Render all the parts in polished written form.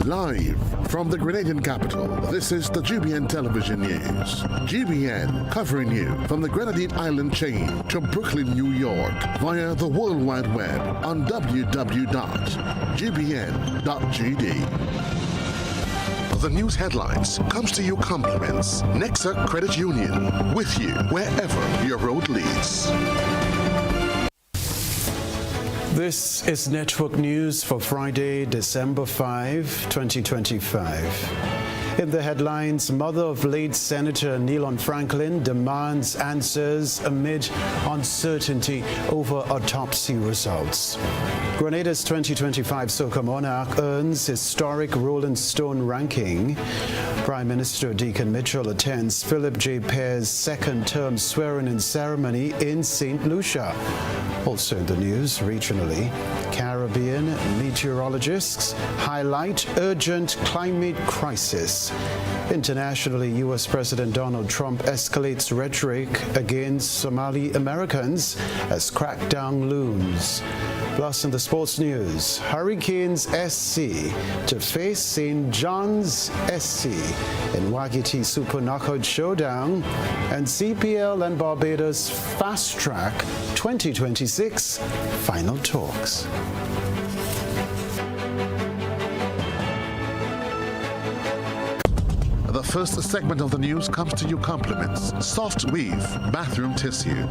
Live from the Grenadian capital, this is the GBN Television News. GBN covering you from the Grenadine Island chain to Brooklyn, New York via the World Wide Web on www.gbn.gd. The news headlines comes to you compliments Nexa Credit Union, with you wherever your road leads. This is Network News for Friday, December 5, 2025. In the headlines, mother of late Senator Nelon Franklin demands answers amid uncertainty over autopsy results. Grenada's 2025 Soca Monarch earns historic Rolling Stone ranking. Prime Minister Deacon Mitchell attends Philip J. Pear's second-term swearing-in ceremony in St. Lucia. Also in the news, regionally, Caribbean meteorologists highlight urgent climate crisis. Internationally, U.S. President Donald Trump escalates rhetoric against Somali Americans as crackdown looms. Plus, in the sports news, Hurricanes SC to face St. John's SC in Wagiti Super Knockout Showdown, and CPL and Barbados Fast Track 2026 final talks. The first segment of the news comes to you compliments Soft Weave Bathroom Tissue.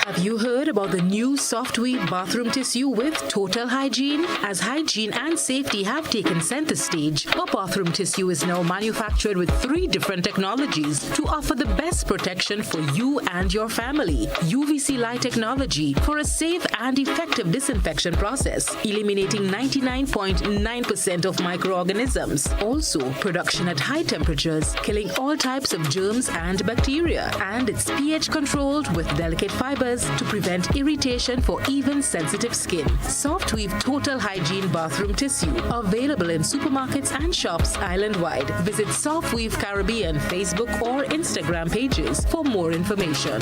Have you heard about the new Soft Weave bathroom tissue with total hygiene? As hygiene and safety have taken center stage, our bathroom tissue is now manufactured with 3 different technologies to offer the best protection for you and your family. UVC light technology for a safe and effective disinfection process, eliminating 99.9% of microorganisms. Also, production at high temperatures, killing all types of germs and bacteria. And it's pH controlled with delicate fibers to prevent irritation for even sensitive skin. Soft Weave Total Hygiene Bathroom Tissue, available in supermarkets and shops island-wide. Visit Soft Weave Caribbean Facebook or Instagram pages for more information.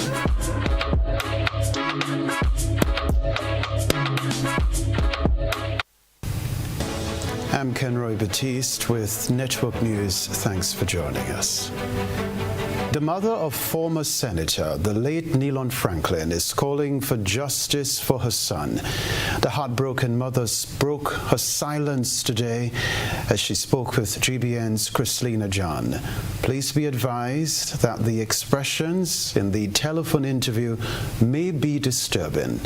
I'm Kenroy Baptiste with Network News. Thanks for joining us. The mother of former Senator, the late Nelon Franklin, is calling for justice for her son. The heartbroken mother broke her silence today as she spoke with GBN's Christina John. Please be advised that the expressions in the telephone interview may be disturbing.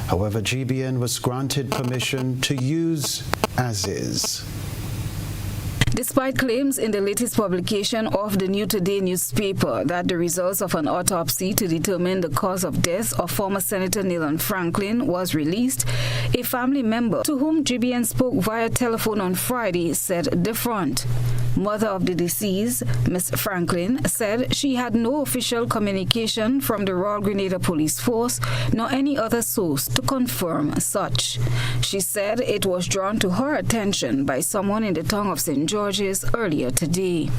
However, GBN was granted permission to use as is. Despite claims in the latest publication of the New Today newspaper that the results of an autopsy to determine the cause of death of former Senator Nelon Franklin was released, a family member to whom GBN spoke via telephone on Friday said different. Mother of the deceased, Ms. Franklin, said she had no official communication from the Royal Grenada Police Force nor any other source to confirm such. She said it was drawn to her attention by someone in the town of St. George's earlier today.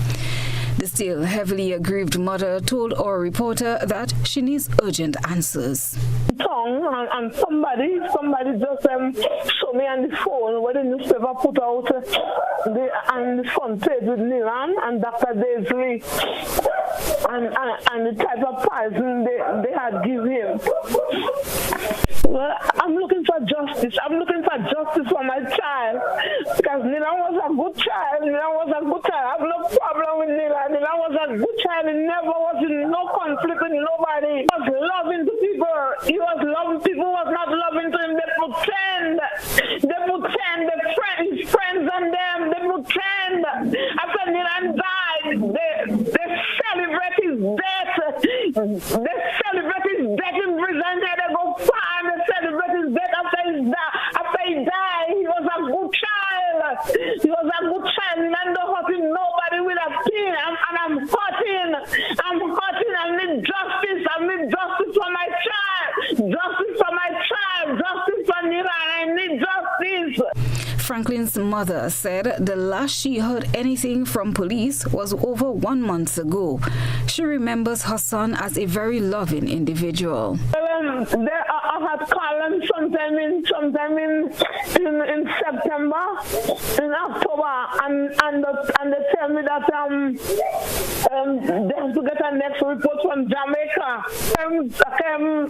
The still heavily aggrieved mother told our reporter that she needs urgent answers. And somebody just showed me on the phone where the newspaper put out on the front page with Nelon and Dr. Daisley and the type of poison they had given him. Well, I'm looking for justice. I'm looking for justice for my child because Nelon was a good child. I have no problem with Nelon. Nelon was a good child. He never was in no conflict with nobody. He was loving to people. He was loving people. Was not loving to him. They pretend. His friends and them. They pretend. After Nelon died, they celebrate his death. They celebrate his death in prison. They go fine. They celebrate his death after he died. He was a good child. And don't hurting nobody with a pin. And I'm hurting. I need justice. I need justice for my child. Justice for my child. Justice for Nira. I need justice. Franklin's mother said the last she heard anything from police was over 1 month ago. She remembers her son as a very loving individual. I had called them sometime in September, in October, and they tell me that they have to get a next report from Jamaica.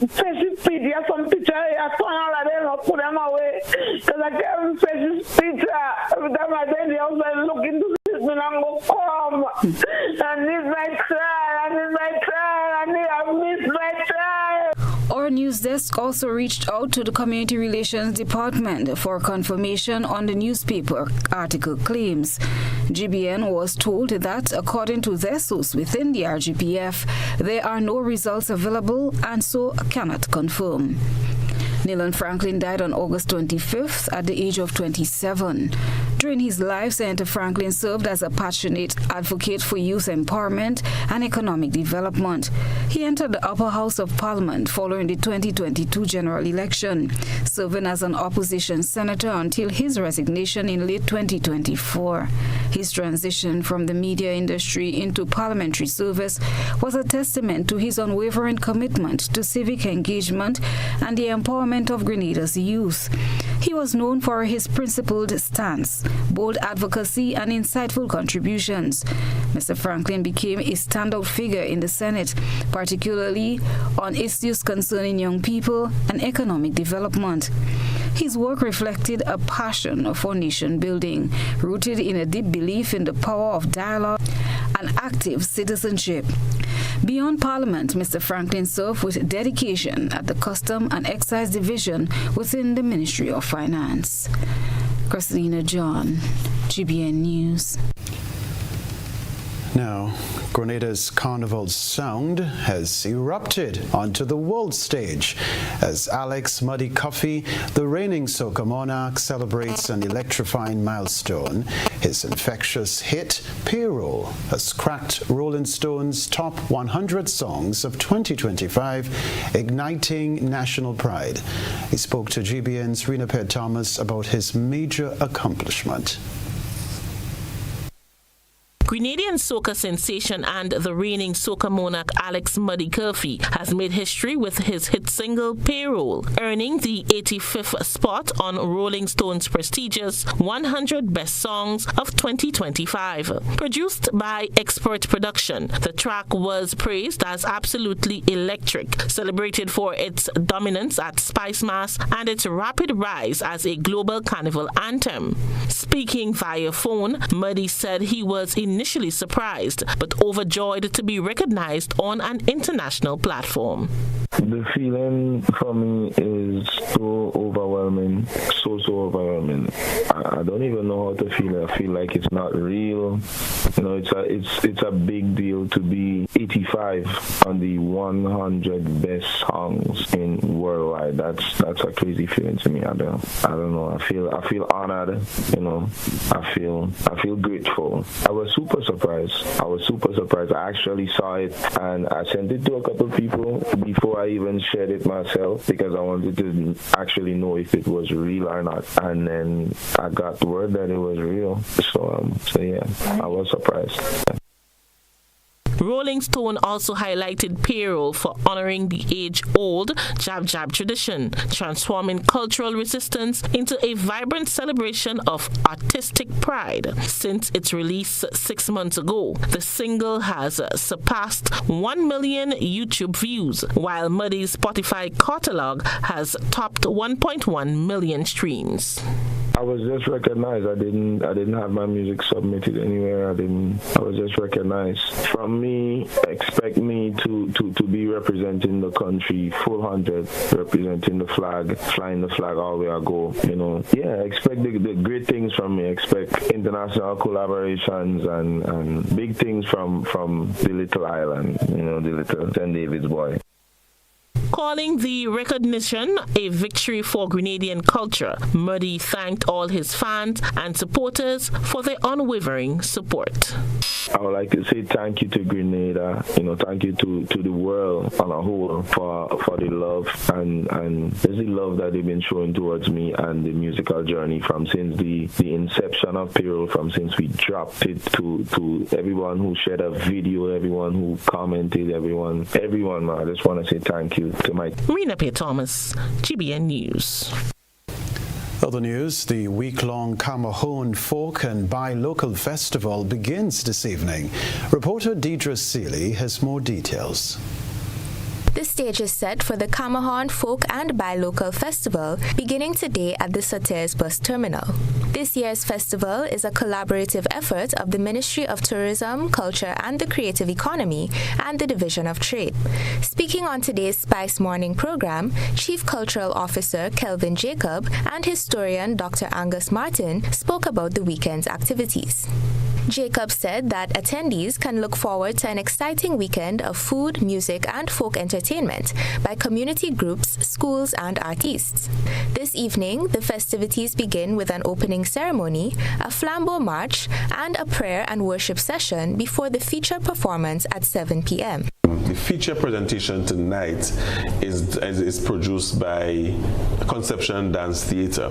Faces picture, some picture, I turn all of them, I put them away. Because I can't faces picture. Every time I go in the house, I look into this and I go, come. I need my child, I miss my child. Our news desk also reached out to the Community Relations Department for confirmation on the newspaper article claims. GBN was told that, according to their source within the RGPF, there are no results available and so cannot confirm. Nilon Franklin died on August 25th at the age of 27. During his life, Senator Franklin served as a passionate advocate for youth empowerment and economic development. He entered the upper house of Parliament following the 2022 general election, serving as an opposition senator until his resignation in late 2024. His transition from the media industry into parliamentary service was a testament to his unwavering commitment to civic engagement and the empowerment of Grenada's youth. He was known for his principled stance, bold advocacy, and insightful contributions. Mr. Franklin became a standout figure in the Senate, particularly on issues concerning young people and economic development. His work reflected a passion for nation building, rooted in a deep belief in the power of dialogue and active citizenship. Beyond Parliament, Mr. Franklin served with dedication at the Custom and Excise Division within the Ministry of Finance. Christina John, GBN News. Now, Grenada's carnival sound has erupted onto the world stage as Alex Muddy Coffee, the reigning soca monarch, celebrates an electrifying milestone. His infectious hit, Payroll, has cracked Rolling Stone's top 100 songs of 2025, igniting national pride. He spoke to GBN's Rena Ped Thomas about his major accomplishment. Grenadian soca sensation and the reigning soca monarch Alex Muddy Coffee has made history with his hit single Payroll, earning the 85th spot on Rolling Stone's prestigious 100 Best Songs of 2025. Produced by Expert Production, the track was praised as absolutely electric, celebrated for its dominance at Spice Mass and its rapid rise as a global carnival anthem. Speaking via phone, Muddy said he was initially surprised but overjoyed to be recognized on an international platform. The feeling for me is so overwhelming, so overwhelming. I don't even know how to feel it. I feel like it's not real. You know, it's a big deal to be 85 on the 100 best songs in worldwide. That's a crazy feeling to me. I don't know. I feel honored. You know, I feel grateful. I was super surprised. I actually saw it and I sent it to a couple of people before I even shared it myself because I wanted to actually know if it was real or not. And then I got word that it was real. So yeah, I was surprised. Rolling Stone also highlighted Payroll for honoring the age-old jab-jab tradition, transforming cultural resistance into a vibrant celebration of artistic pride. Since its release 6 months ago, the single has surpassed 1 million YouTube views, while Muddy's Spotify catalog has topped 1.1 million streams. I was just recognized. I didn't have my music submitted anywhere. I was just recognized. From me, expect me to be representing the country full 100, representing the flag, flying the flag all the way I go. You know, yeah. Expect the great things from me. Expect international collaborations and big things from the little island. You know, the little St. David's boy. Calling the recognition a victory for Grenadian culture, Muddy thanked all his fans and supporters for their unwavering support. I would like to say thank you to Grenada, thank you to the world on a whole for the love and there's the love that they've been showing towards me and the musical journey since the inception of Payroll, since we dropped it to everyone who shared a video, everyone who commented, everyone, man. I just want to say thank you to my... Rena P. Thomas, GBN News. Other news, the week-long Camahon Folk and Buy Local Festival begins this evening. Reporter Deidre Seeley has more details. The stage is set for the Camahon Folk and Buy Local Festival beginning today at the Sauters Bus Terminal. This year's festival is a collaborative effort of the Ministry of Tourism, Culture and the Creative Economy and the Division of Trade. Speaking on today's Spice Morning program, Chief Cultural Officer Kelvin Jacob and historian Dr. Angus Martin spoke about the weekend's activities. Jacob said that attendees can look forward to an exciting weekend of food, music, and folk entertainment by community groups, schools, and artists. This evening, the festivities begin with an opening ceremony, a flambeau march, and a prayer and worship session before the feature performance at 7 p.m. The feature presentation tonight is produced by Conception Dance Theatre.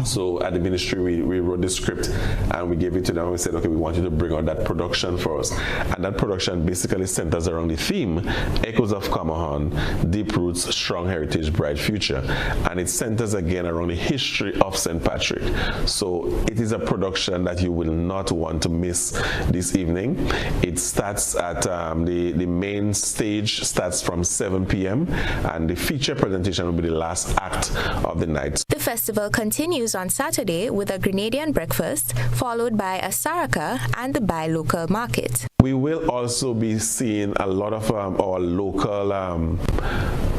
So at the ministry, we wrote the script and we gave it to them and we said, okay, we want you to bring out that production for us. And that production basically centers around the theme, Echoes of Camahon, Deep Roots, Strong Heritage, Bright Future. And it centers again around the history of St. Patrick. So it is a production that you will not want to miss this evening. It starts at the main stage starts from 7 p.m. and the feature presentation will be the last act of the night. The festival continues on Saturday with a Grenadian breakfast, followed by a Saraka and the Buy Local market. We will also be seeing a lot of our local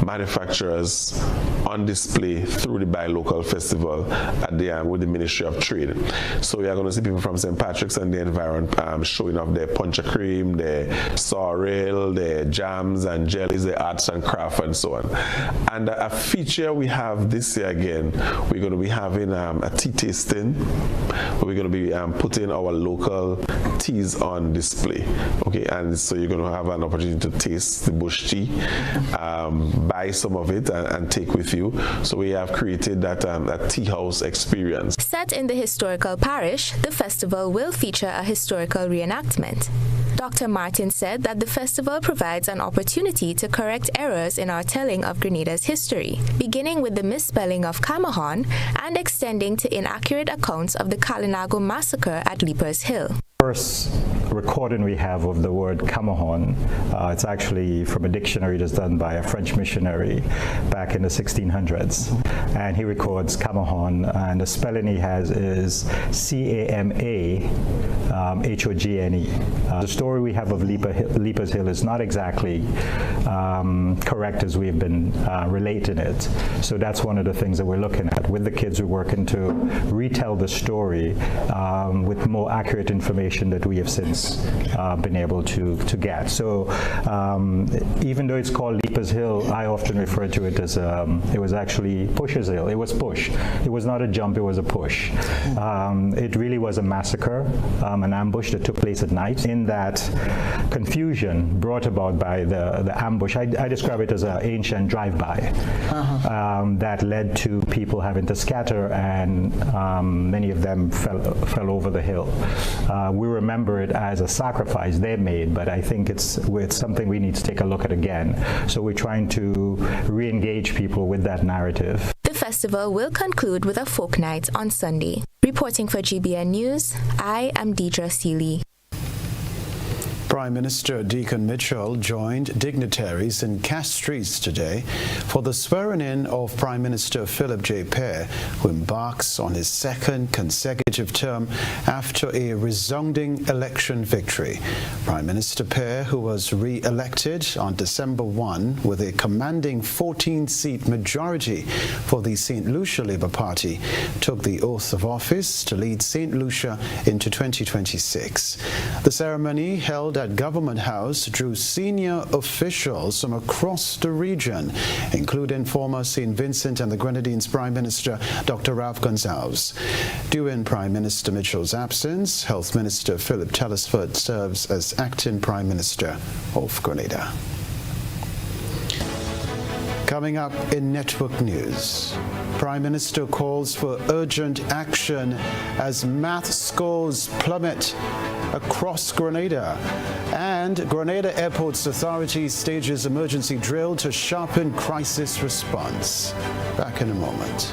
manufacturers on display through the Buy Local Festival at with the Ministry of Trade. So we are going to see people from St. Patrick's and the environment showing off their punch cream, their sorrel, their jams and jellies, their arts and craft and so on. And a feature we have this year again, we're going to be having a tea tasting. We're going to be putting our local teas on display. Okay, and so you're going to have an opportunity to taste the bush tea, buy some of it and take with you. So we have created that tea house experience. Set in the historical parish, the festival will feature a historical reenactment. Dr. Martin said that the festival provides an opportunity to correct errors in our telling of Grenada's history, beginning with the misspelling of Camahon and extending to inaccurate accounts of the Kalinago massacre at Leapers Hill. First recording we have of the word Camahon, it's actually from a dictionary that's done by a French missionary back in the 1600s. And he records Camahon, and the spelling he has is C-A-M-A-H-O-G-N-E. The story we have of Leapers Hill is not exactly correct as we've been relating it. So that's one of the things that we're looking at. With the kids, we're working to retell the story with more accurate information that we have since been able to get. So even though it's called Leapers Hill, I often refer to it as it was actually Pusher's Hill. It was push. It was not a jump, it was a push. It really was a massacre, an ambush that took place at night. In that confusion brought about by the ambush, I describe it as an ancient drive-by that led to people having to scatter, and many of them fell over the hill. We remember it as a sacrifice they made, but I think it's something we need to take a look at again. So we're trying to re-engage people with that narrative. The festival will conclude with a folk night on Sunday. Reporting for GBN News, I am Deidre Seeley. Prime Minister Deacon Mitchell joined dignitaries in Castries today for the swearing-in of Prime Minister Philip J. Pear, who embarks on his second consecutive term after a resounding election victory. Prime Minister Pear, who was re-elected on December 1 with a commanding 14-seat majority for the St. Lucia Labour Party, took the oath of office to lead St. Lucia into 2026. The ceremony, held at Government House drew senior officials from across the region, including former St. Vincent and the Grenadines Prime Minister Dr. Ralph Gonsalves. During Prime Minister Mitchell's absence, Health Minister Philip Telesford serves as acting Prime Minister of Grenada. Coming up in Network News, Prime Minister calls for urgent action as math scores plummet across Grenada. And Grenada Airports Authority stages emergency drill to sharpen crisis response. Back in a moment.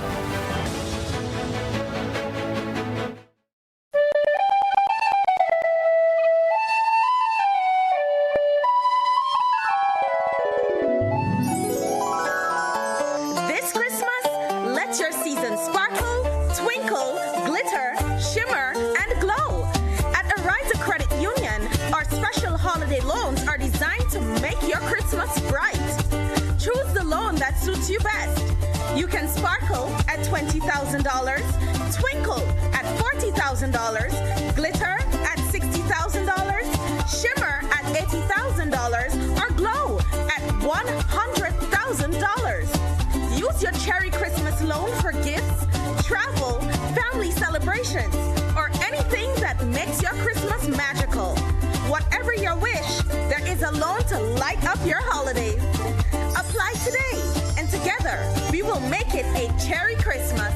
You best. You can sparkle at $20,000, twinkle at $40,000, glitter at $60,000, shimmer at $80,000, or glow at $100,000. Use your Cherry Christmas loan for gifts, travel, family celebrations, or anything that makes your Christmas magical. Whatever your wish, there is a loan to light up your holidays. Apply today, and together we will make it a Cherry Christmas.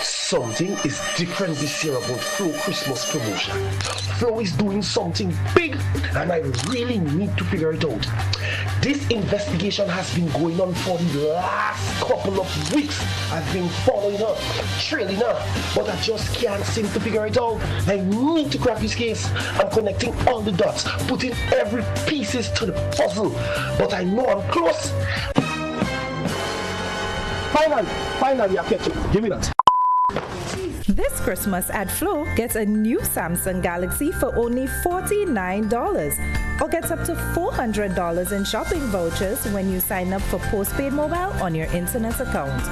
Something is different this year about Flow Christmas promotion. Flow is doing something big, and I really need to figure it out. This investigation has been going on for the last couple of weeks. I've been following her, trailing her, but I just can't seem to figure it out. I need to crack this case. I'm connecting all the dots, putting every pieces to the puzzle, but I know I'm close. Finally, I catch you. Give me that. This Christmas at Flow, get a new Samsung Galaxy for only $49 or get up to $400 in shopping vouchers when you sign up for postpaid mobile on your internet account.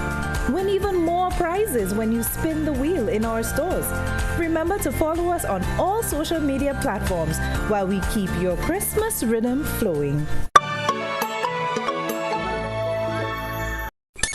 Win even more prizes when you spin the wheel in our stores. Remember to follow us on all social media platforms while we keep your Christmas rhythm flowing.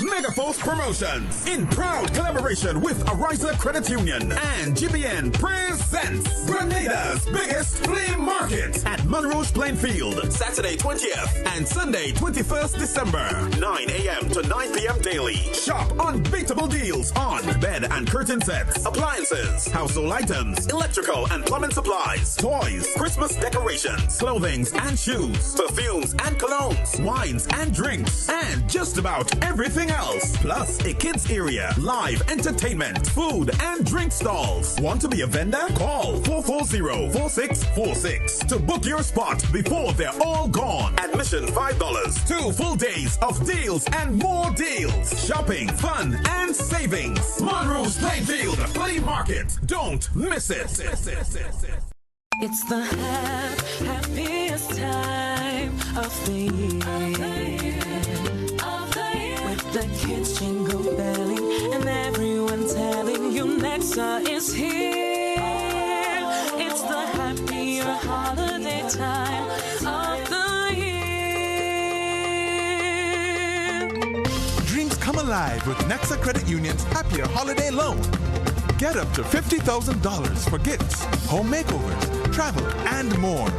Megaforce Promotions, in proud collaboration with Ariza Credit Union and GBN, presents Grenada's biggest flea market at Monroe's Plainfield, Saturday 20th and Sunday 21st December, 9 a.m. to 9 p.m. daily. Shop unbeatable deals on bed and curtain sets, appliances, household items, electrical and plumbing supplies, toys, Christmas decorations, clothing and shoes, perfumes and colognes, wines and drinks, and just about everything else. Plus a kids area, live entertainment, food and drink stalls. Want to be a vendor? Call 440-4646 to book your spot before they're all gone. Admission $5. 2 full days of deals and more deals. Shopping, fun and savings. Monroe's Plainfield Flea Market. Don't miss it. It's the happiest time of the year. With the kids jingle belling and everyone telling you Nexa is here. It's the happier holiday time of the year. Dreams come alive with Nexa Credit Union's Happier Holiday Loan. Get up to $50,000 for gifts, home makeovers, travel, and more.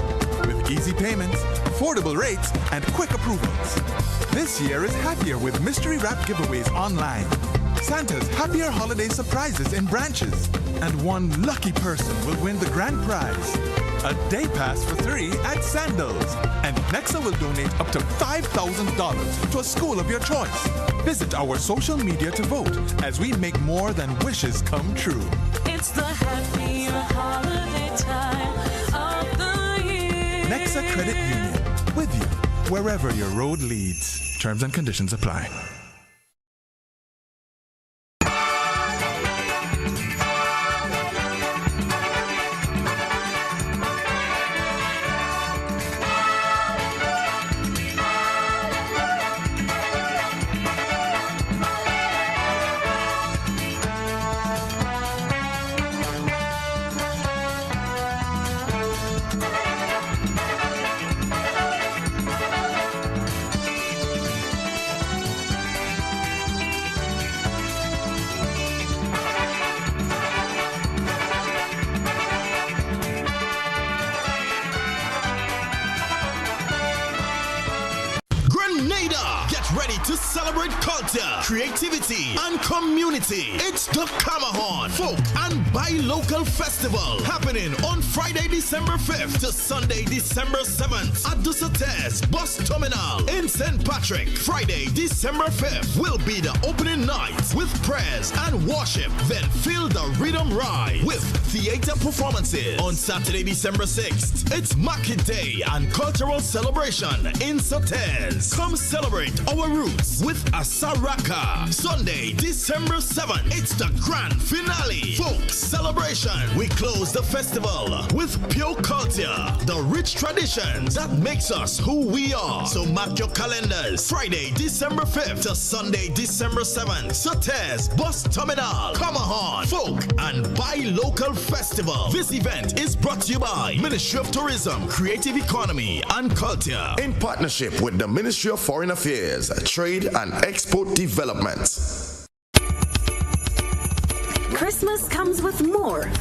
With easy payments, affordable rates, and quick approvals. This year is happier with mystery wrap giveaways online, Santa's Happier Holiday surprises in branches, and one lucky person will win the grand prize, a day pass for 3 at Sandals. And Nexa will donate up to $5,000 to a school of your choice. Visit our social media to vote as we make more than wishes come true. It's the happier holiday time of the year. Nexa Credit Union, with you wherever your road leads. Terms and conditions apply. Get ready to celebrate culture, creativity, and community. It's the Kamahon Folk and Buy Local Festival happening on Friday, December 5th to Sunday, December 7th at the Sates Bus Terminal in St. Patrick. Friday, December 5th will be the opening night with prayers and worship. Then feel the rhythm ride with theater performances. On Saturday, December 6th, it's Market Day and cultural celebration in Sates. Come celebrate our roots with Asaraka. Sunday, December 7th, it's the grand finale. Folk celebration. We close the festival with pure culture, the rich traditions that makes us who we are. So mark your calendars. Friday, December 5th to Sunday, December 7th. Sates Bus Terminal, Kamahon Folk and Buy Local Festival. This event is brought to you by Ministry of Tourism, Creative Economy and Culture in partnership with the Ministry of Foreign Affairs, Trade and Export Development. Christmas comes with more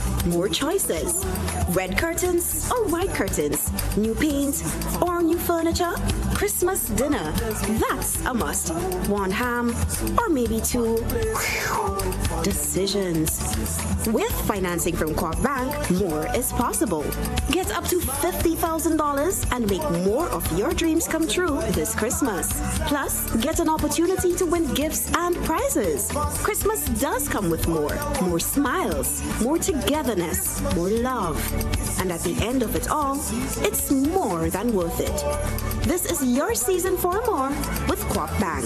choices. Red curtains or white curtains, new paint or new furniture. Christmas dinner, that's a must. One ham or maybe two. Decisions. With financing from Co-op Bank, more is possible. Get up to $50,000 and make more of your dreams come true this Christmas. Plus, get an opportunity to win gifts and prizes. Christmas does come with more smiles, more togetherness, more love. And at the end of it all, it's more than worth it. This is your season for more with Co-op Bank.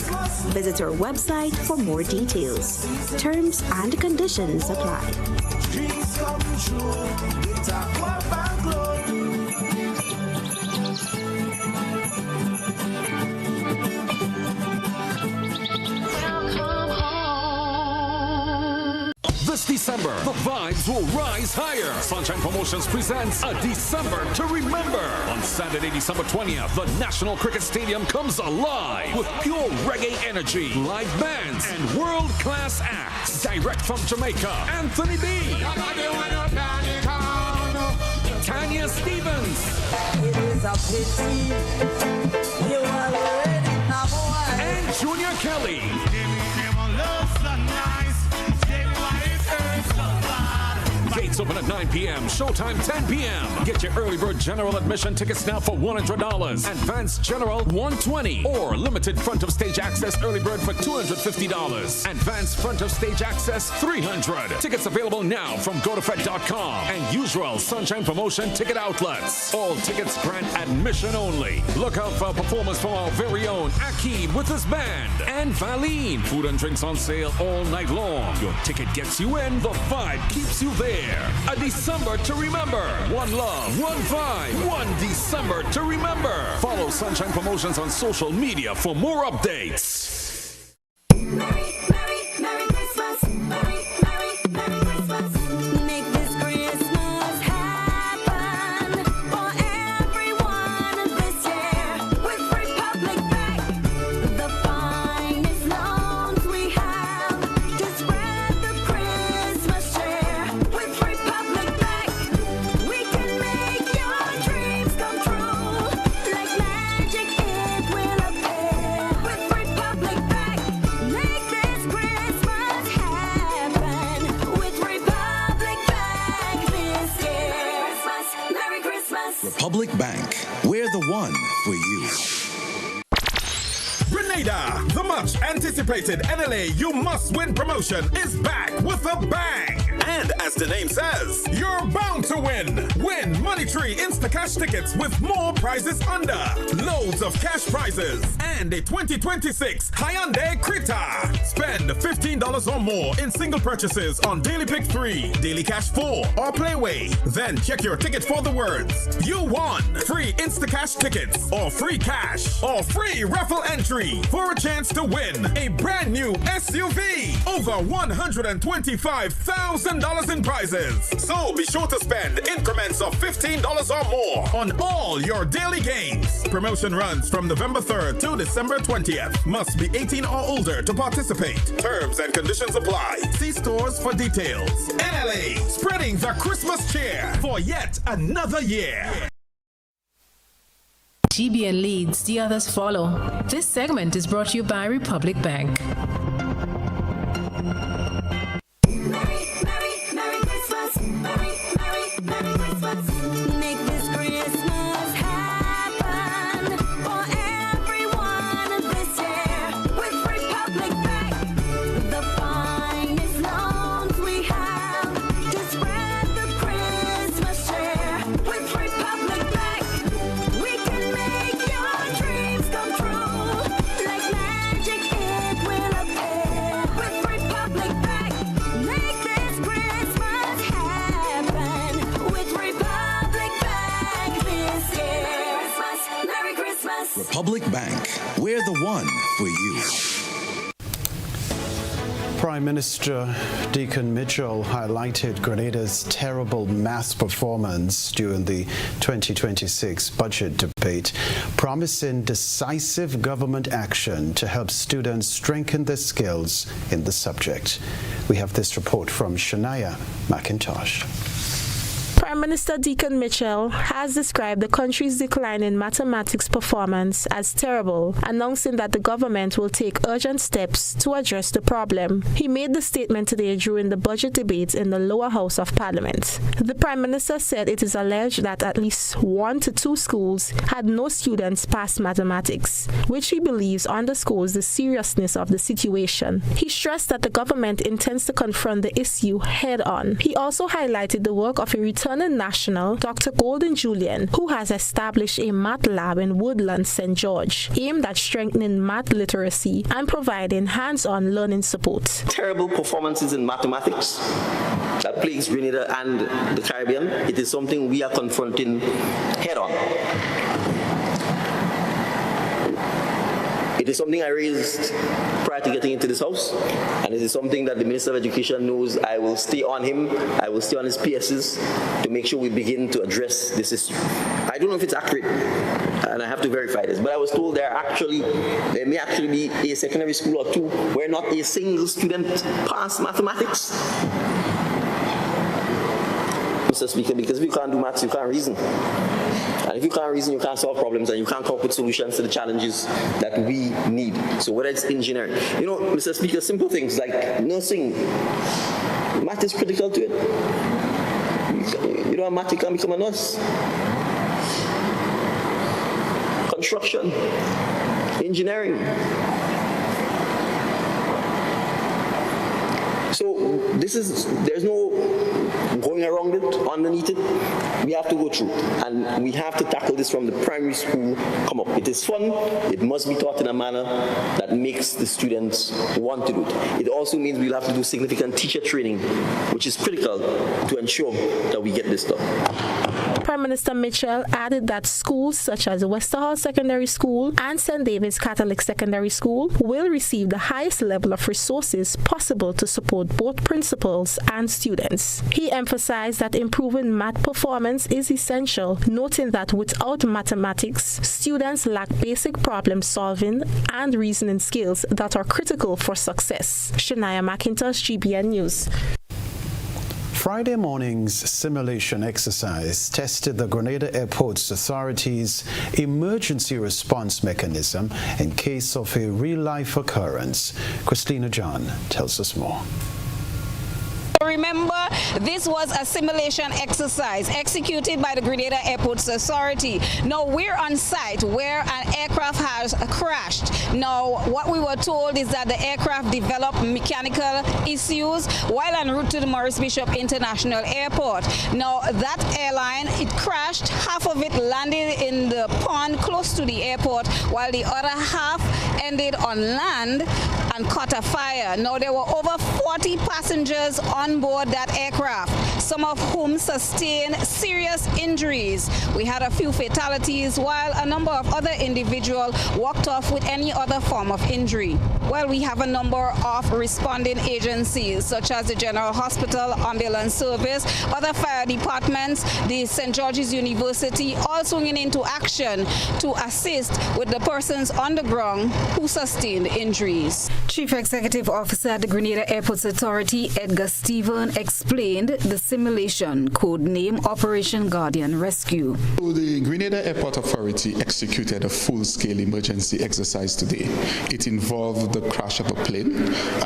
Visit our website for more details. Terms and conditions apply. Dreams come true. It's a Co-op Bank loan. This December, the vibes will rise higher. Sunshine Promotions presents A December to Remember. On Saturday, December 20th, the National Cricket Stadium comes alive with pure reggae energy, live bands, and world-class acts. Direct from Jamaica, Anthony B. Tanya Stevens. It is a pity you already have one. And Junior Kelly. Gates open at 9 p.m. Showtime 10 p.m. Get your early bird general admission tickets now for $100. Advanced general $120. Or limited front of stage access early bird for $250. Advanced front of stage access $300. Tickets available now from GoToFed.com and usual Sunshine Promotion ticket outlets. All tickets grant admission only. Look out for a performance from our very own Akeem with his band and Valine. Food and drinks on sale all night long. Your ticket gets you in. The vibe keeps you there. A December to remember. One love, one vibe, one December to remember. Follow Sunshine Promotions on social media for more updates. Merry Christmas. Merry Christmas. Make this Christmas happen for everyone this year with Republic Bank. The finest loans we have to spread the Christmas cheer. With Republic Bank, we can make your dreams come true. Like magic, it will appear. With Republic Bank, make this Christmas happen. With Republic Bank this year. Merry Christmas. Republic Bank, we're the one for you. Grenada, the much anticipated NLA You Must Win promotion is back with a bang. And as the name says, you're bound to win. Win Money Tree Insta-Cash tickets with more prizes under. Loads of cash prizes and a 2026 Hyundai Creta. Spend $15 or more in single purchases on Daily Pick 3, Daily Cash 4, or Playway. Then check your ticket for the words you won. Free Insta-Cash tickets or free cash or free raffle entry for a chance to win a brand new SUV. Over $125,000 in prizes. So be sure to spend increments of $15 or more on all your daily games. Promotion runs from November 3rd to December 20th. Must be 18 or older to participate. Terms and conditions apply. See stores for details. NLA, spreading the Christmas cheer for yet another year. GBN leads, the others follow. This segment is brought to you by Republic Bank. Republic Bank, we're the one for you. Prime Minister Deacon Mitchell highlighted Grenada's terrible maths performance during the 2026 budget debate, promising decisive government action to help students strengthen their skills in the subject. We have this report from Shania McIntosh. Prime Minister Deacon Mitchell has described the country's decline in mathematics performance as terrible, announcing that the government will take urgent steps to address the problem. He made the statement today during the budget debates in the lower house of Parliament. The Prime Minister said it is alleged that at least 1 to 2 schools had no students pass mathematics, which he believes underscores the seriousness of the situation. He stressed that the government intends to confront the issue head-on. He also highlighted the work of a returning national, Dr. Golden Julian, who has established a math lab in Woodland, St. George, aimed at strengthening math literacy and providing hands-on learning support. Terrible performances in mathematics that plagues Grenada and the Caribbean. It is something we are confronting head-on. It is something I raised prior to getting into this house, and it is something that the Minister of Education knows I will stay on him, I will stay on his PSs to make sure we begin to address this issue. I don't know if it's accurate, and I have to verify this, but I was told there may actually be a secondary school or 2 where not a single student passed mathematics. Mr. Speaker, because if you can't do maths, you can't reason. And if you can't reason, you can't solve problems, and you can't come up with solutions to the challenges that we need. So whether it's engineering, Mr. Speaker, simple things like nursing, math is critical to it. You don't have math, you can't become a nurse. Construction, engineering. So there's no going around it, underneath it. We have to go through, and we have to tackle this from the primary school come up. It is fun. It must be taught in a manner that makes the students want to do it. It also means we'll have to do significant teacher training, which is critical to ensure that we get this done. Prime Minister Mitchell added that schools such as Westerhall Secondary School and St. David's Catholic Secondary School will receive the highest level of resources possible to support both principals and students. He emphasized that improving math performance is essential, noting that without mathematics, students lack basic problem solving and reasoning skills that are critical for success. Shania McIntosh, GBN News. Friday morning's simulation exercise tested the Grenada Airports Authority's emergency response mechanism in case of a real-life occurrence. Christina John tells us more. Remember, this was a simulation exercise executed by the Grenada Airports Authority. Now, we're on site where an aircraft has crashed. Now, what we were told is that the aircraft developed mechanical issues while en route to the Maurice Bishop International Airport. Now, that airline, it crashed. Half of it landed in the pond close to the airport, while the other half ended on land and caught a fire. Now, there were over 40 passengers on board that aircraft, some of whom sustained serious injuries. We had a few fatalities, while a number of other individuals walked off with any other form of injury. Well, we have a number of responding agencies, such as the General Hospital, Ambulance Service, other fire departments, the St. George's University, all swinging into action to assist with the persons on the ground who sustained injuries. Chief Executive Officer at the Grenada Airports Authority, Edgar Stephen, explained the simulation codename Operation Guardian Rescue. So the Grenada Airport Authority executed a full-scale emergency exercise today. It involved the crash of a plane,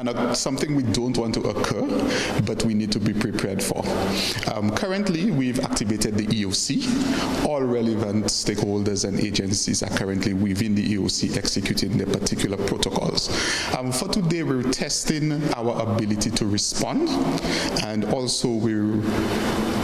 and something we don't want to occur, but we need to be prepared for. Currently, we've activated the EOC. All relevant stakeholders and agencies are currently within the EOC executing their particular protocols. For today, we're testing our ability to respond, and also we're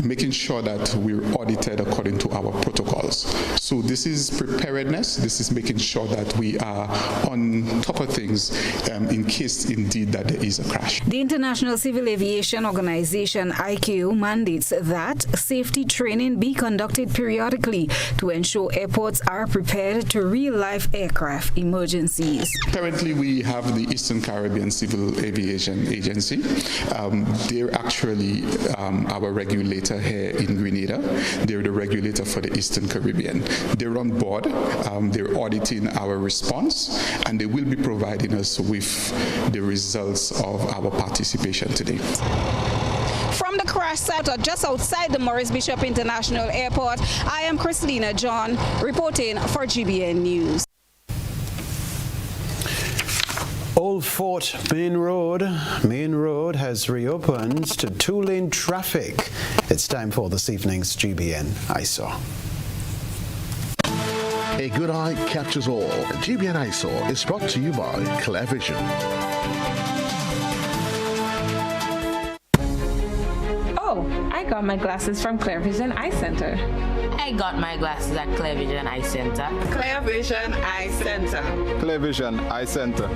making sure that we're audited according to our protocols. So this is preparedness. This is making sure that we are on top of things in case indeed that there is a crash. The International Civil Aviation Organization, ICAO, mandates that safety training be conducted periodically to ensure airports are prepared to real-life aircraft emergencies. Currently, we have the Eastern Caribbean Civil Aviation Agency. They're actually our regulator here in Grenada. They're the regulator for the Eastern Caribbean. They're on board. They're auditing our response, and they will be providing us with the results of our participation today. From the crash site just outside the Maurice Bishop International Airport, I am Christina John reporting for GBN News. Old Fort Main Road has reopened to two-lane traffic. It's time for this evening's GBN ISO. A good eye catches all. GBN ISO is brought to you by Clearvision. Oh, I got my glasses from Clearvision Eye Center. I got my glasses at Clearvision Eye Center. Clearvision Eye Center. Clearvision Eye Center.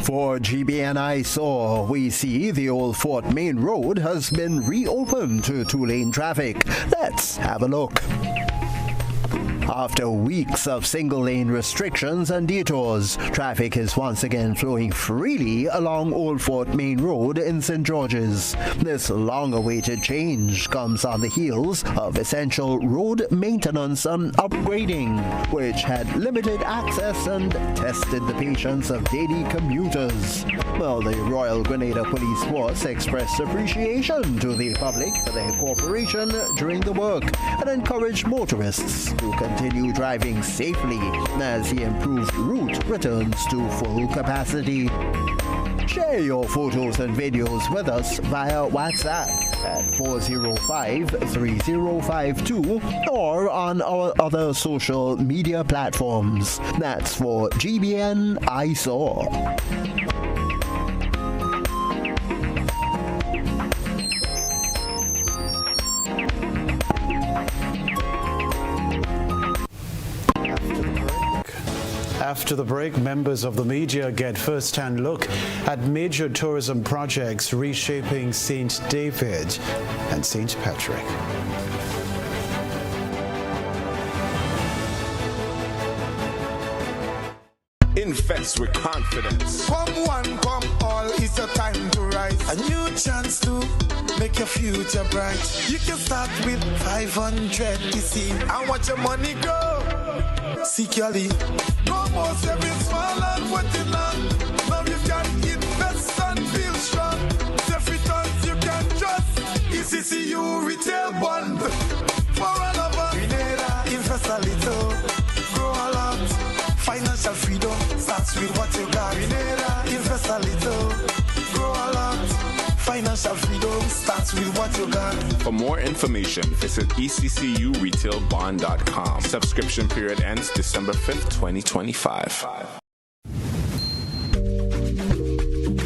For GBN ISO, we see the Old Fort Main Road has been reopened to two-lane traffic. Let's have a look. After weeks of single-lane restrictions and detours, traffic is once again flowing freely along Old Fort Main Road in St. George's. This long-awaited change comes on the heels of essential road maintenance and upgrading, which had limited access and tested the patience of daily commuters. Well, the Royal Grenada Police Force expressed appreciation to the public for their cooperation during the work and encouraged motorists to continue driving safely as the improved route returns to full capacity. Share your photos and videos with us via WhatsApp at 405-3052 or on our other social media platforms. That's for GBN ISO. After the break, members of the media get first-hand look at major tourism projects reshaping St. David and St. Patrick. Invest with confidence. Come one, come all, it's your time to rise. A new chance to make your future bright. You can start with 500 this year and watch your money grow securely. No more saving small and waiting long. Now you can invest and feel strong. Safe returns you can trust. ECCU retail bond. For another, invest a little, grow a lot. Financial freedom starts with what you got. Invest a little, grow a lot. Financial freedom starts with what you got. For more information, visit ECCURetailBond.com. Subscription period ends December 5th, 2025.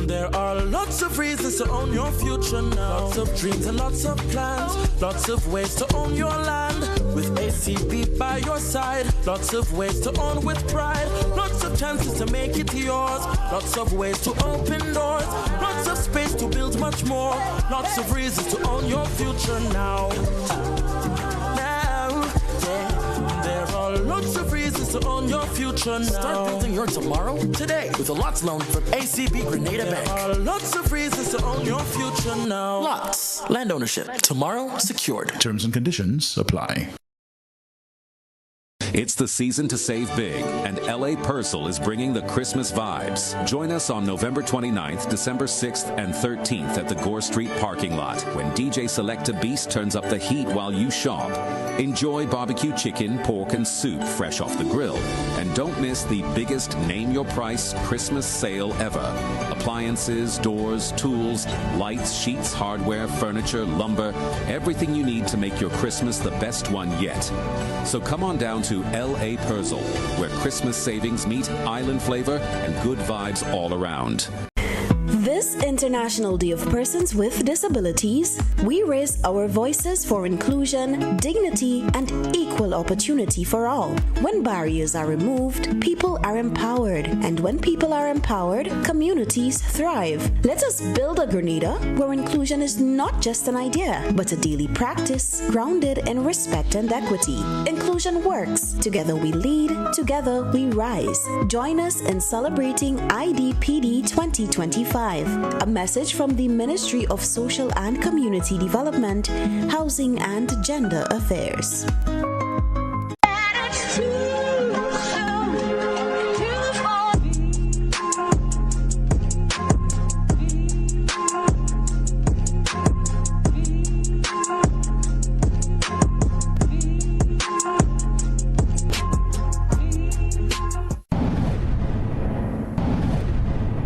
There are lots Lots of reasons to own your future now. Lots of dreams and lots of plans. Lots of ways to own your land. With ACB by your side. Lots of ways to own with pride. Lots of chances to make it yours. Lots of ways to open doors. Lots of space to build much more. Lots of reasons to own your future now. There are lots of reasons to own your future now. Start building your tomorrow today with a Lots loan from ACB Grenada Bank. There are lots of reasons to own your future now. Lots. Land ownership. Tomorrow secured. Terms and conditions apply. It's the season to save big, and LA Purcell is bringing the Christmas vibes. Join us on November 29th, December 6th, and 13th at the Gore Street parking lot when DJ Selecta Beast turns up the heat while you shop. Enjoy barbecue chicken, pork, and soup fresh off the grill. And don't miss the biggest Name Your Price Christmas sale ever. Appliances, doors, tools, lights, sheets, hardware, furniture, lumber, everything you need to make your Christmas the best one yet. So come on down to LA Purcell, where Christmas savings meet island flavor and good vibes all around. This International Day of Persons with Disabilities, we raise our voices for inclusion, dignity, and equal opportunity for all. When barriers are removed, people are empowered. And when people are empowered, communities thrive. Let us build a Grenada where inclusion is not just an idea, but a daily practice grounded in respect and equity. Inclusion works. Together we lead, together we rise. Join us in celebrating IDPD 2025. A message from the Ministry of Social and Community Development, Housing and Gender Affairs.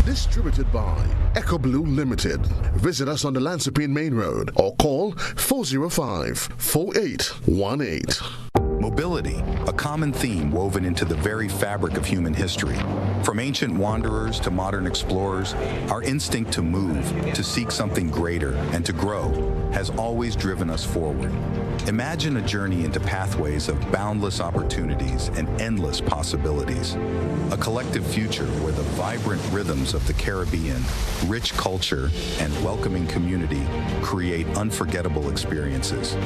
Distributed by Echo Blue Limited. Visit us on the Lansopine Main Road or call 405-4818. Mobility, a common theme woven into the very fabric of human history. From ancient wanderers to modern explorers, our instinct to move, to seek something greater, and to grow has always driven us forward. Imagine a journey into pathways of boundless opportunities and endless possibilities. A collective future where the vibrant rhythms of the Caribbean, rich culture, and welcoming community create unforgettable experiences.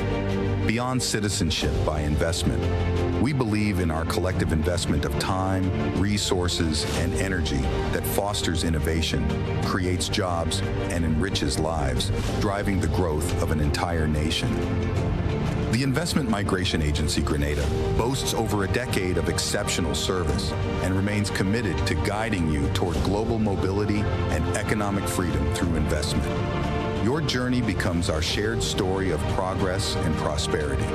Beyond citizenship by investment, we believe in our collective investment of time, resources, and energy that fosters innovation, creates jobs, and enriches lives, driving the growth of an entire nation. The Investment Migration Agency Grenada boasts over a decade of exceptional service and remains committed to guiding you toward global mobility and economic freedom through investment. Your journey becomes our shared story of progress and prosperity.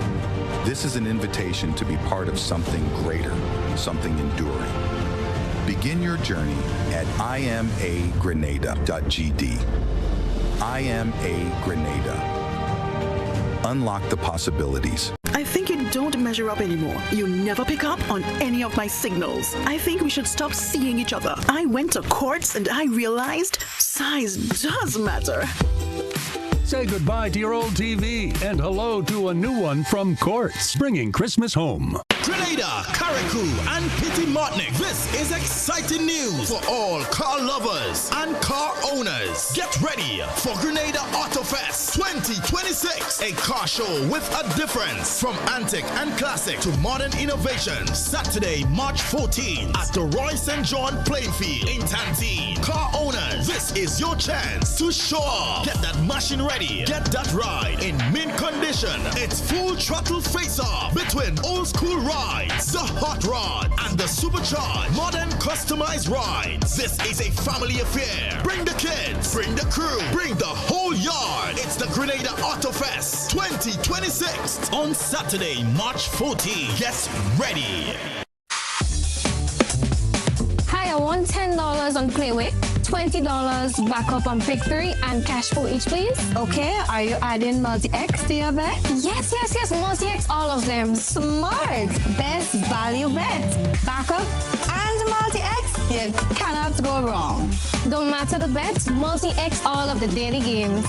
This is an invitation to be part of something greater, something enduring. Begin your journey at imagrenada.gd. IMA Grenada. Unlock the possibilities. I think you don't measure up anymore. You never pick up on any of my signals. I think we should stop seeing each other. I went to courts and I realized size does matter. Say goodbye to your old TV and hello to a new one from Courts, bringing Christmas home. Grenada, Carriacou, and Petit Martinique. This is exciting news for all car lovers and car owners. Get ready for Grenada Auto Fest 2026, a car show with a difference. From antique and classic to modern innovations. Saturday, March 14th at the Roy St. John playing field in Tantine. Car owners, this is your chance to show off. Get that machine ready. Get that ride in mint condition. It's full throttle face-off between old school rides, the hot rod, and the supercharged modern customized rides. This is a family affair. Bring the kids, bring the crew, bring the whole yard. It's the Grenada Auto Fest 2026 on Saturday, March 14th. Get ready. Hi, I want $10 on Playway, $20 backup on Pick 3, and cash for each, please. Okay, are you adding Multi-X to your bet? Yes, Multi-X, all of them. Smart. Best value bet. Backup and Multi-X. You cannot go wrong. Don't matter the bet, multi-X all of the daily games.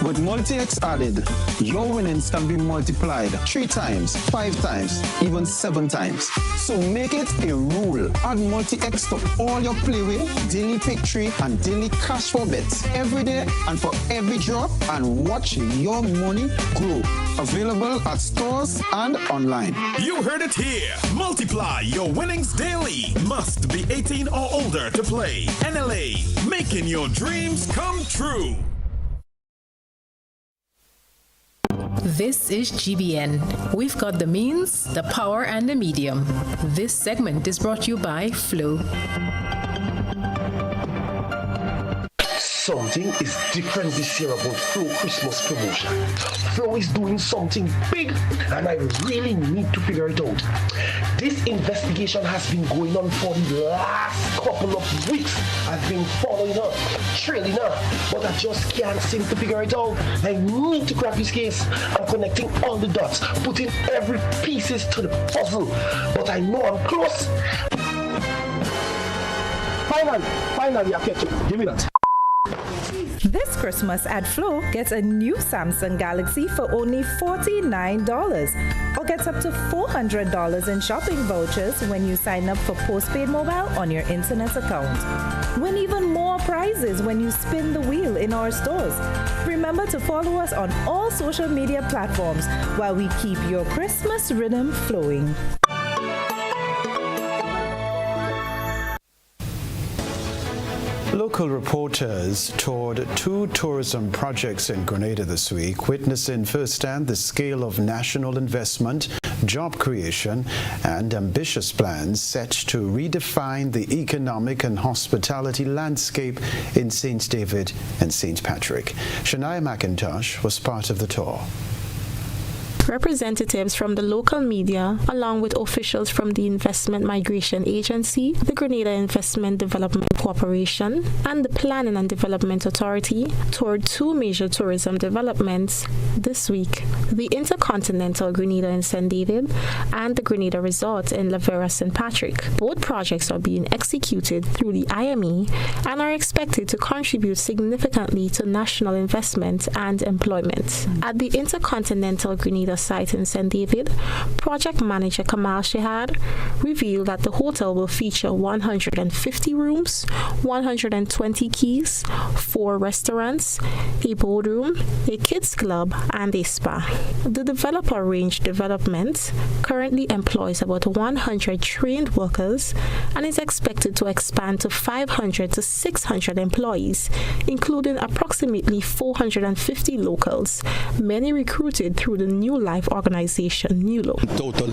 With multi-X added, your winnings can be multiplied 3 times, 5 times, even 7 times. So make it a rule. Add multi-X to all your play with, daily pick 3 and daily cash for bets every day and for every drop, and watch your money grow. Available at stores and online. You heard it here. Multiply your winnings daily. Must be 18 or older to play. NLA, making your dreams come true. This is GBN. We've got the means, the power, and the medium. This segment is brought to you by Flow. Something is different this year about Flow Christmas promotion. Flow is doing something big and I really need to figure it out. This investigation has been going on for the last couple of weeks. I've been following her, trailing her, but I just can't seem to figure it out. I need to crack this case. I'm connecting all the dots, putting every pieces to the puzzle, but I know I'm close. Finally, I catch it. Give me that. This Christmas at Flow, get a new Samsung Galaxy for only $49 or get up to $400 in shopping vouchers when you sign up for postpaid mobile on your internet account. Win even more prizes when you spin the wheel in our stores. Remember to follow us on all social media platforms while we keep your Christmas rhythm flowing. Local reporters toured 2 tourism projects in Grenada this week, witnessing firsthand the scale of national investment, job creation, and ambitious plans set to redefine the economic and hospitality landscape in St. David and St. Patrick. Shania McIntosh was part of the tour. Representatives from the local media, along with officials from the Investment Migration Agency, the Grenada Investment Development Corporation, and the Planning and Development Authority, toured 2 major tourism developments this week: the Intercontinental Grenada in St. David and the Grenada Resort in La Vera St. Patrick. Both projects are being executed through the IME and are expected to contribute significantly to national investment and employment. At the Intercontinental Grenada site in St. David, project manager Kamal Shehad revealed that the hotel will feature 150 rooms, 120 keys, 4 restaurants, a boardroom, a kids club, and a spa. The developer Range Development currently employs about 100 trained workers and is expected to expand to 500 to 600 employees, including approximately 450 locals, many recruited through the New Life organization, NULO. Total,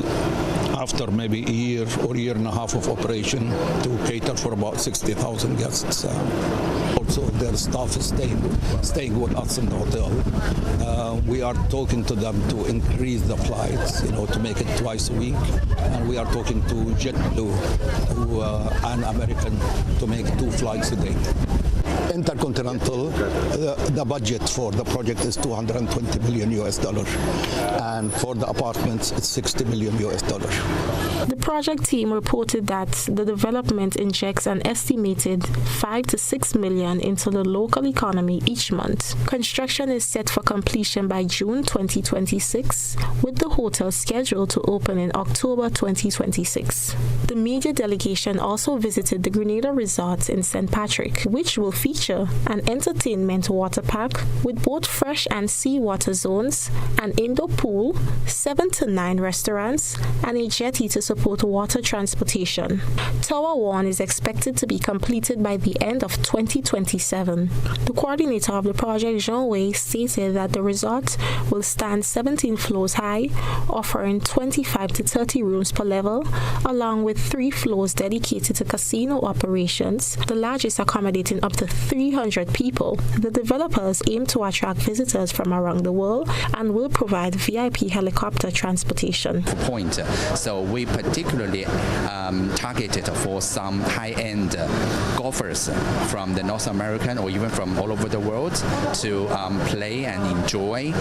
after maybe a year or year and a half of operation, to cater for about 60,000 guests. Also, their staff is staying with us in the hotel. We are talking to them to increase the flights, to make it twice a week. And we are talking to JetBlue and American to make 2 flights a day. Intercontinental, the budget for the project is $220 million, and for the apartments it's $60 million. The project team reported that the development injects an estimated $5 to $6 million into the local economy each month. Construction is set for completion by June 2026, with the hotel scheduled to open in October 2026. The media delegation also visited the Grenada Resort in St. Patrick, which will feature an entertainment water park with both fresh and seawater zones, an indoor pool, 7 to 9 restaurants, and a jetty to support water transportation. Tower 1 is expected to be completed by the end of 2027. The coordinator of the project, Jean Wei, stated that the resort will stand 17 floors high, offering 25 to 30 rooms per level, along with 3 floors dedicated to casino operations, the largest accommodating up to 300 people. The developers aim to attract visitors from around the world and will provide VIP helicopter transportation. So we particularly targeted for some high-end golfers from the North American or even from all over the world to play and enjoy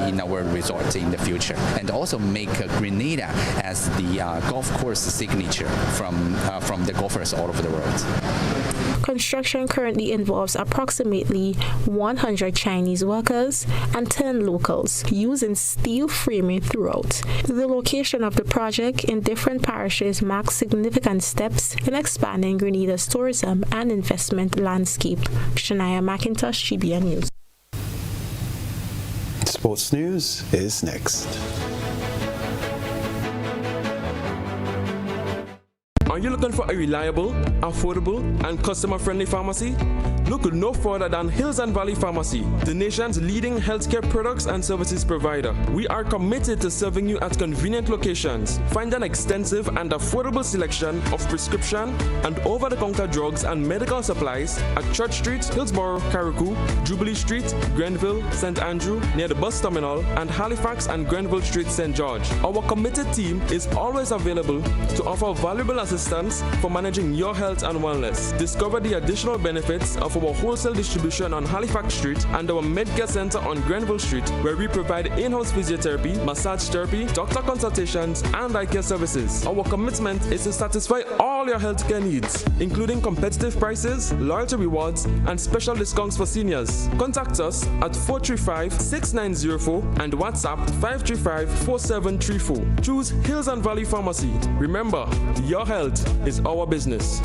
in our resort in the future, and also make Grenada as the golf course signature from the golfers all over the world. Construction currently involves approximately 100 Chinese workers and 10 locals using steel framing throughout. The location of the project in different parishes marks significant steps in expanding Grenada's tourism and investment landscape. Shania McIntosh, GBN News. Sports news is next. Are you looking for a reliable, affordable, and customer-friendly pharmacy? Look no further than Hills and Valley Pharmacy, the nation's leading healthcare products and services provider. We are committed to serving you at convenient locations. Find an extensive and affordable selection of prescription and over-the-counter drugs and medical supplies at Church Street, Hillsborough, Carriacou, Jubilee Street, Grenville, St. Andrew, near the bus terminal, and Halifax and Grenville Street, St. George. Our committed team is always available to offer valuable assistance for managing your health and wellness. Discover the additional benefits of our wholesale distribution on Halifax Street and our Medcare Center on Grenville Street, where we provide in-house physiotherapy, massage therapy, doctor consultations, and eye care services. Our commitment is to satisfy all your healthcare needs, including competitive prices, loyalty rewards, and special discounts for seniors. Contact us at 435-6904 and WhatsApp 535-4734. Choose Hills and Valley Pharmacy. Remember, your health is our business.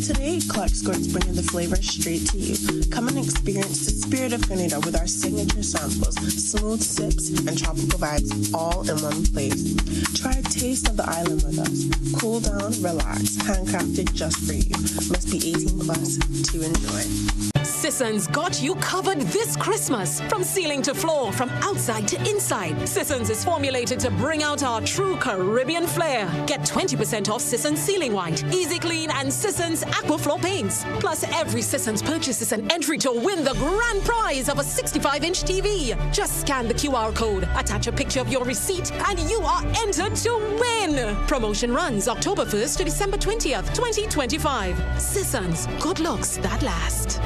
Today, Clark Squirt's bringing the flavor straight to you. Come and experience the spirit of Grenada with our signature samples, smooth sips, and tropical vibes all in one place. Try a taste of the island with us. Cool down, relax, handcrafted just for you. Must be 18 plus to enjoy. Sisson's got you covered this Christmas. From ceiling to floor, from outside to inside, Sisson's is formulated to bring out our true Caribbean flair. Get 20% off Sisson's Ceiling White, Easy Clean, and Sisson's Aquaflow paints. Plus, every Sisson's purchase is an entry to win the grand prize of a 65-inch TV. Just scan the QR code, attach a picture of your receipt, and you are entered to win. Promotion runs October 1st to December 20th, 2025. Sisson's, good looks that last.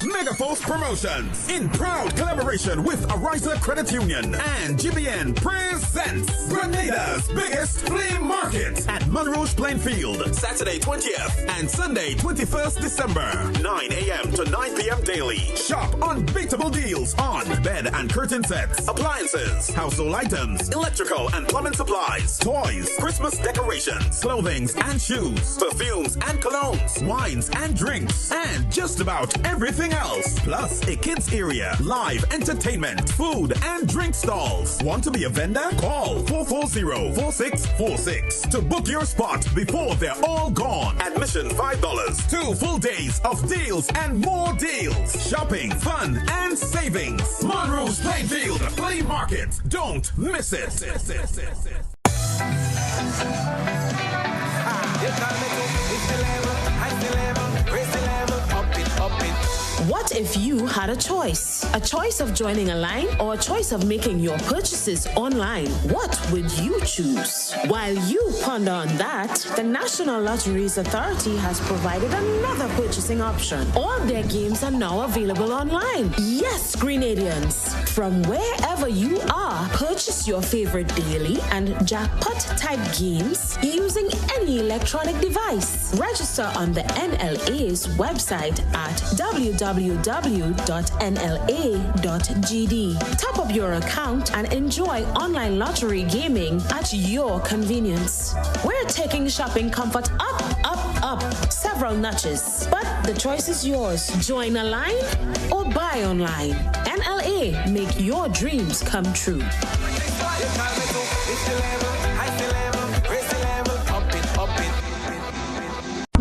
Megaforce Promotions, in proud collaboration with Ariza Credit Union and GBN, presents Grenada's biggest flea market at Monroe Plainfield, Saturday 20th and Sunday 21st December, 9 a.m. to 9 p.m. daily. Shop unbeatable deals on bed and curtain sets, appliances, household items, electrical and plumbing supplies, toys, Christmas decorations, clothing and shoes, perfumes and colognes, wines and drinks, and just about everything else. Plus a kids area, live entertainment, food and drink stalls. Want to be a vendor? Call 440-4646 to book your spot before they're all gone. Admission $5. 2 full days of deals and more deals. Shopping, fun and savings. Monroe's Plainfield Flea Market. Don't miss it. What if you had a choice? A choice of joining a line or a choice of making your purchases online? What would you choose? While you ponder on that, the National Lotteries Authority has provided another purchasing option. All their games are now available online. Yes, Grenadians, from wherever you are, purchase your favorite daily and jackpot type games using any electronic device. Register on the NLA's website at www.nla.gd. Top up your account and enjoy online lottery gaming at your convenience. We're taking shopping comfort up, several notches. But the choice is yours. Join a line or buy online. NLA, make your dreams come true.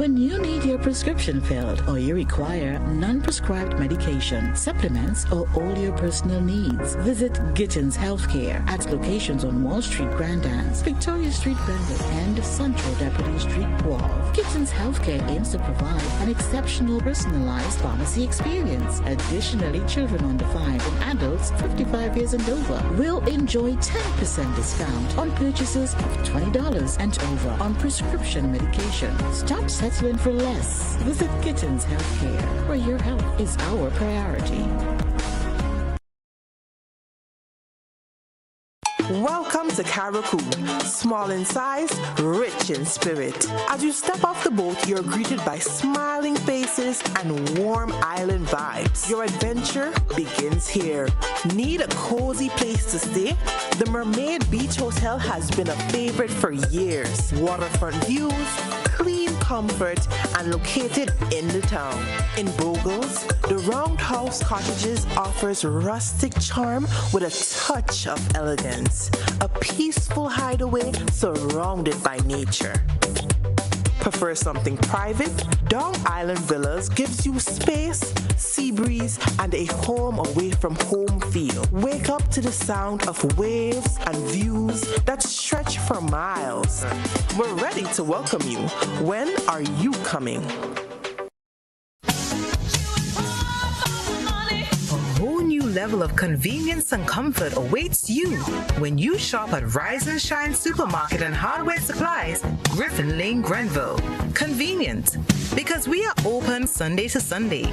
When you need your prescription filled or you require non-prescribed medication, supplements, or all your personal needs, visit Gittins Healthcare at locations on Wall Street, Grandans, Victoria Street, Granville, and Central Deputy Street, Wharf. Gittins Healthcare aims to provide an exceptional personalized pharmacy experience. Additionally, children under 5 and adults 55 years and over will enjoy 10% discount on purchases of $20 and over on prescription medication. Stop settling for less. Visit Gittins Healthcare, where your health is our priority. Welcome to Caracou, small in size, rich in spirit. As you step off the boat, you're greeted by smiling faces and warm island vibes. Your adventure begins here. Need a cozy place to stay? The Mermaid Beach Hotel has been a favorite for years. Waterfront views, clean comfort, and located in the town. In Bogles, the Roundhouse Cottages offers rustic charm with a touch of elegance. A peaceful hideaway surrounded by nature. Prefer something private? Dong Island Villas gives you space, sea breeze, and a home away from home feel. Wake up to the sound of waves and views that stretch for miles. We're ready to welcome you. When are you coming? Level of convenience and comfort awaits you when you shop at Rise and Shine Supermarket and Hardware Supplies, Griffin Lane, Grenville. Convenient, because we are open Sunday to Sunday.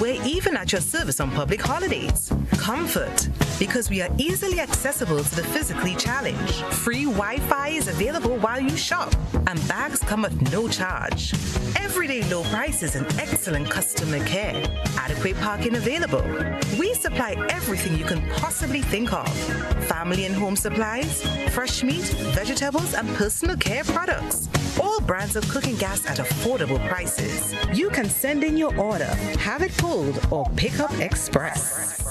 We're even at your service on public holidays. Comfort, because we are easily accessible to the physically challenged. Free Wi-Fi is available while you shop, and bags come at no charge. Everyday low prices and excellent customer care. Adequate parking available. We supply everything you can possibly think of. Family and home supplies, fresh meat, vegetables, and personal care products. All brands of cooking gas at affordable prices. You can send in your order, have it pulled, or pick up express.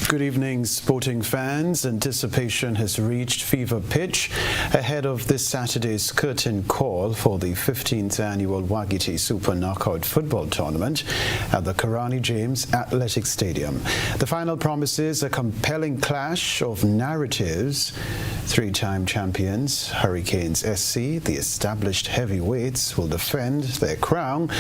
Good evening, sporting fans. Anticipation has reached fever pitch ahead of this Saturday's curtain call for the 15th annual Wagiti Super Knockout Football Tournament at the Karani James Athletic Stadium. The final promises a compelling clash of narratives. Three-time champions Hurricanes SC, the established heavyweights, will defend their crown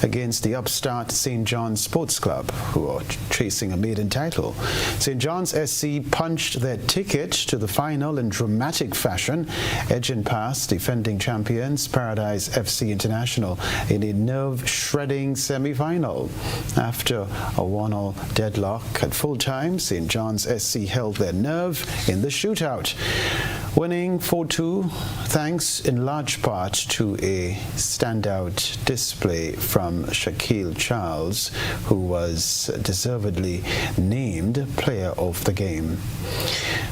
against the upstart St. John's Sports Club, who are chasing a maiden title. St. John's SC punched their ticket to the final in dramatic fashion, edging past defending champions Paradise FC International in a nerve-shredding semi-final. After a 1-1 deadlock at full time, St. John's SC held their nerve in the shootout, winning 4-2 thanks in large part to a standout display from Shaquille Charles, who was deservedly named player of the game.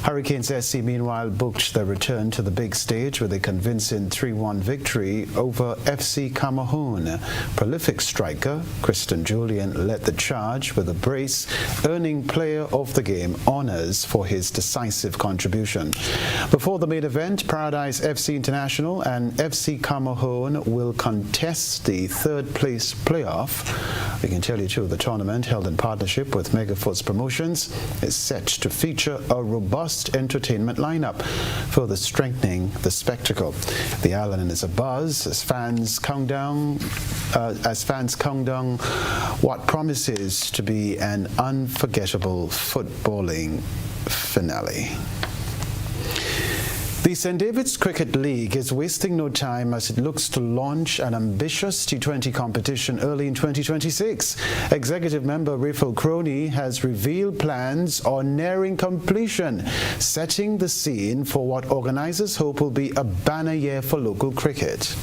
Hurricanes SC meanwhile booked their return to the big stage with a convincing 3-1 victory over FC Cameroon. Prolific striker Kristen Julian led the charge with a brace, earning player of the game honors for his decisive contribution. Before the main event, Paradise FC International and FC Cameroon will contest the third place playoff. We can tell you too, the tournament, held in partnership with Megafoots Promotions, is set to feature a robust entertainment lineup, further strengthening the spectacle. The island is abuzz as fans count down what promises to be an unforgettable footballing finale. The St. David's Cricket League is wasting no time as it looks to launch an ambitious T20 competition early in 2026. Executive member Rachel Croney has revealed plans on nearing completion, setting the scene for what organizers hope will be a banner year for local cricket.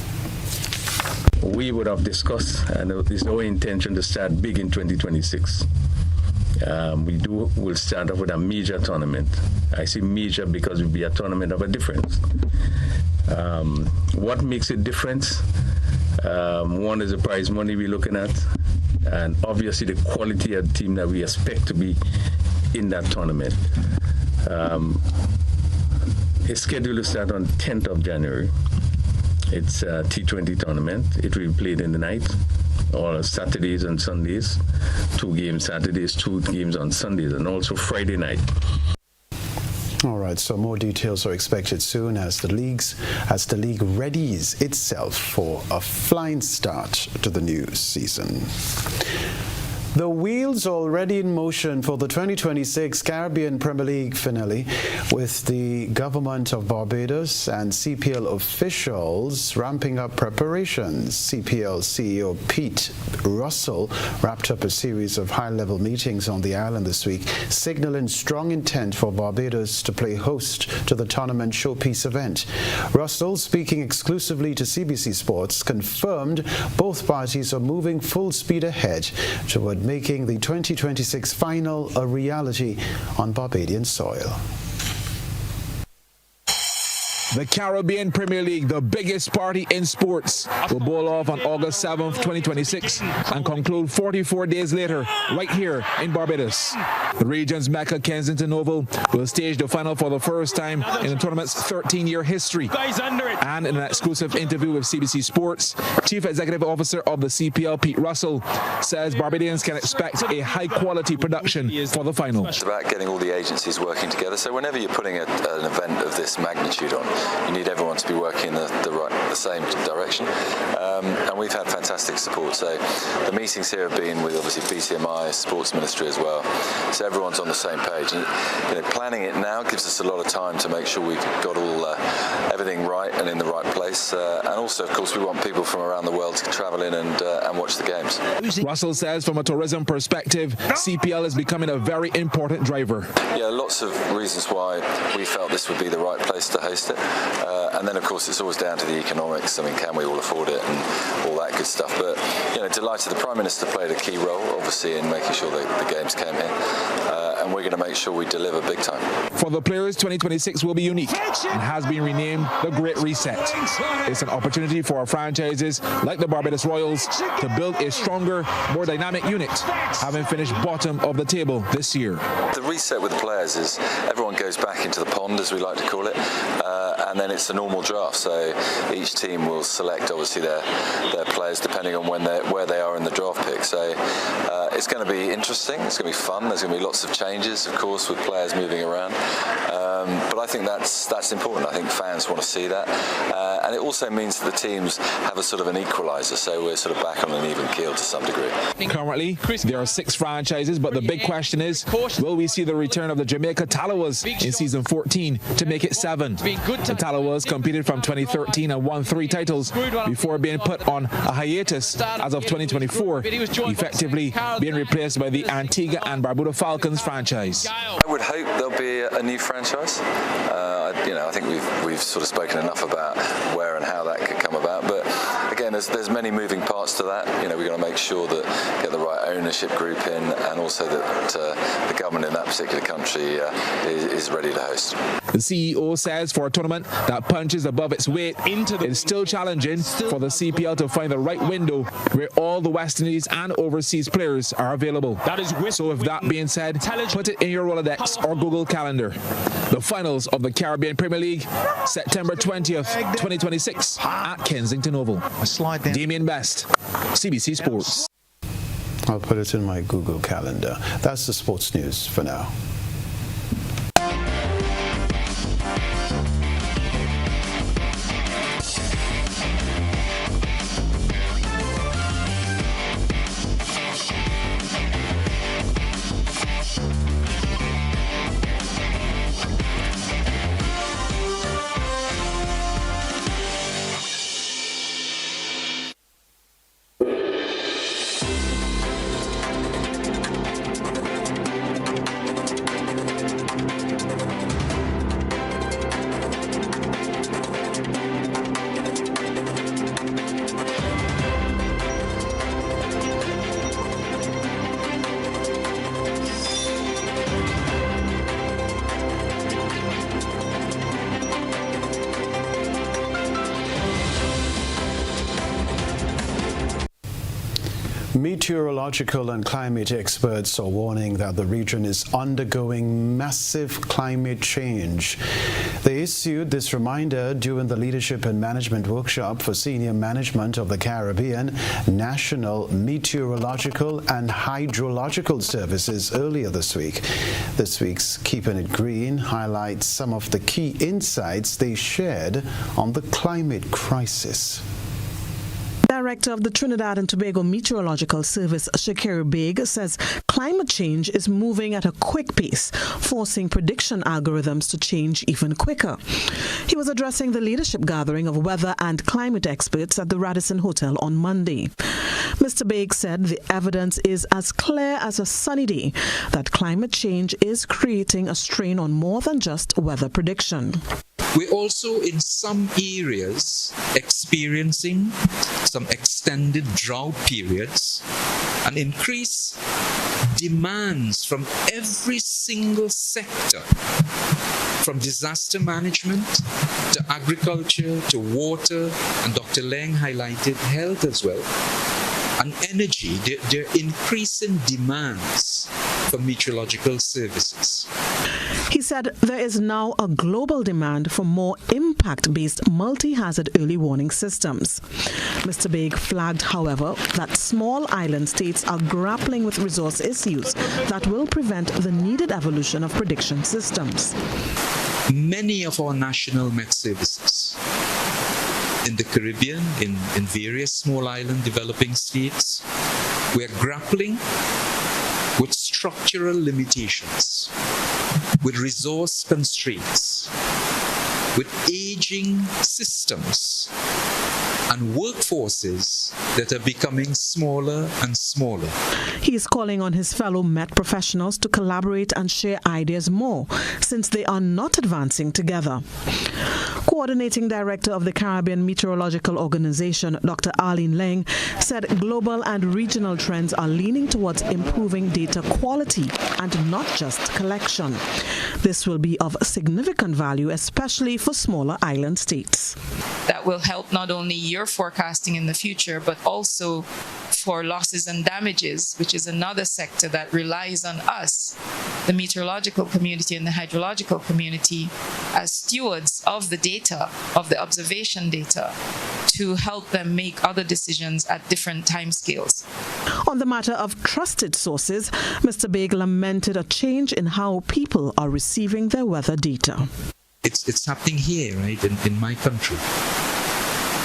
we would have discussed, and it's our intention to start big in 2026. We'll start off with a major tournament. I say major because it will be a tournament of a difference. What makes it different? One is the prize money we're looking at, and obviously the quality of the team that we expect to be in that tournament. It's scheduled to start on 10th of January. It's a T20 tournament. It will be played in the night, or Saturdays and Sundays. 2 games Saturdays, 2 games on Sundays, and also Friday night. All right, so more details are expected soon as the league readies itself for a flying start to the new season. The wheels already in motion for the 2026 Caribbean Premier League finale, with the government of Barbados and CPL officials ramping up preparations. CPL CEO Pete Russell wrapped up a series of high-level meetings on the island this week, signaling strong intent for Barbados to play host to the tournament showpiece event. Russell, speaking exclusively to CBC Sports, confirmed both parties are moving full speed ahead toward making the 2026 final a reality on Barbadian soil. The Caribbean Premier League, the biggest party in sports, will bowl off on August 7th, 2026 and conclude 44 days later right here in Barbados. The region's Mecca, Kensington Oval, will stage the final for the first time in the tournament's 13-year history. And in an exclusive interview with CBC Sports, Chief Executive Officer of the CPL, Pete Russell, says Barbadians can expect a high-quality production for the final. It's about getting all the agencies working together. So whenever you're putting an event of this magnitude on, you need everyone to be working in the same direction, and we've had fantastic support. So the meetings here have been with obviously BCMI, Sports Ministry as well. So everyone's on the same page. And planning it now gives us a lot of time to make sure we've got all everything right and in the right place. And also, of course, we want people from around the world to travel in and watch the games. Russell says, from a tourism perspective, CPL is becoming a very important driver. Yeah, lots of reasons why we felt this would be the right place to host it. And then, of course, it's always down to the economics. I mean, can we all afford it and all that good stuff? But, delighted the Prime Minister played a key role, obviously, in making sure that the games came here. And we're going to make sure we deliver big time. For the players, 2026 will be unique and has been renamed the Great Reset. It's an opportunity for our franchises like the Barbados Royals to build a stronger, more dynamic unit, having finished bottom of the table this year. The reset with the players is everyone goes back into the pond, as we like to call it, and then it's a normal draft. So each team will select, obviously, their players depending on where they are in the draft pick. So it's going to be interesting. It's going to be fun. There's going to be lots of changes, of course, with players moving around. But I think that's important. I think fans want to see that. And it also means that the teams have a sort of an equaliser, so we're sort of back on an even keel to some degree. Currently, there are 6 franchises, but the big question is, will we see the return of the Jamaica Talawas in season 14 to make it 7? The Talawas competed from 2013 and won 3 titles before being put on a hiatus as of 2024, effectively being replaced by the Antigua and Barbuda Falcons franchise. I would hope there'll be a new franchise. I think we've sort of spoken enough about where and how that could come about, but again, there's many moving parts to that. We've got to make sure that get the right ownership group in, and also that the government in that particular country is ready to host. The CEO says for a tournament that punches above its weight, it's still challenging for the CPL to find the right window where all the West Indies and overseas players are available. So with that being said, put it in your Rolodex or Google Calendar. The finals of the Caribbean Premier League, September 20th, 2026 at Kensington Oval. Damien Best, CBC Sports. I'll put it in my Google Calendar. That's the sports news for now. Meteorological and climate experts are warning that the region is undergoing massive climate change. They issued this reminder during the Leadership and Management Workshop for Senior Management of the Caribbean National Meteorological and Hydrological Services earlier this week. This week's Keeping It Green highlights some of the key insights they shared on the climate crisis. Director of the Trinidad and Tobago Meteorological Service, Shakira Beg, says climate change is moving at a quick pace, forcing prediction algorithms to change even quicker. He was addressing the leadership gathering of weather and climate experts at the Radisson Hotel on Monday. Mr. Beg said the evidence is as clear as a sunny day that climate change is creating a strain on more than just weather prediction. We're also in some areas experiencing some extended drought periods and increased demands from every single sector, from disaster management to agriculture to water, and Dr. Leng highlighted health as well, and energy. There are increasing demands for meteorological services. He said there is now a global demand for more impact-based multi-hazard early warning systems. Mr. Beg flagged, however, that small island states are grappling with resource issues that will prevent the needed evolution of prediction systems. Many of our national Met services in the Caribbean, in various small island developing states, we're grappling with structural limitations, with resource constraints, with aging systems and workforces that are becoming smaller and smaller. He is calling on his fellow Met professionals to collaborate and share ideas more, since they are not advancing together. Coordinating Director of the Caribbean Meteorological Organization, Dr. Arlene Leng, said global and regional trends are leaning towards improving data quality and not just collection. This will be of significant value, especially for smaller island states. That will help not only your forecasting in the future, but also for losses and damages, which is another sector that relies on us, the meteorological community and the hydrological community, as stewards of the data, of the observation data, to help them make other decisions at different timescales. On the matter of trusted sources, Mr. Beg lamented a change in how people are receiving their weather data. It's happening here, right, in my country.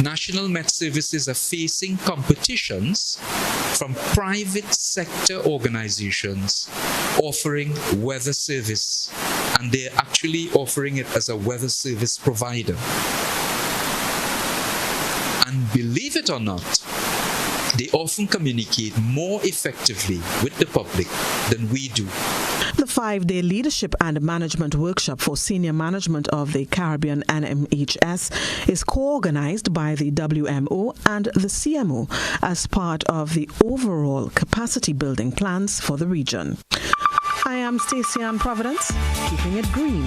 National Met services are facing competitions from private sector organizations offering weather service, and they're actually offering it as a weather service provider. And believe it or not, they often communicate more effectively with the public than we do. The 5-day Leadership and Management Workshop for Senior Management of the Caribbean NMHS is co-organized by the WMO and the CMO as part of the overall capacity building plans for the region. I am Stacey Ann Providence, keeping it green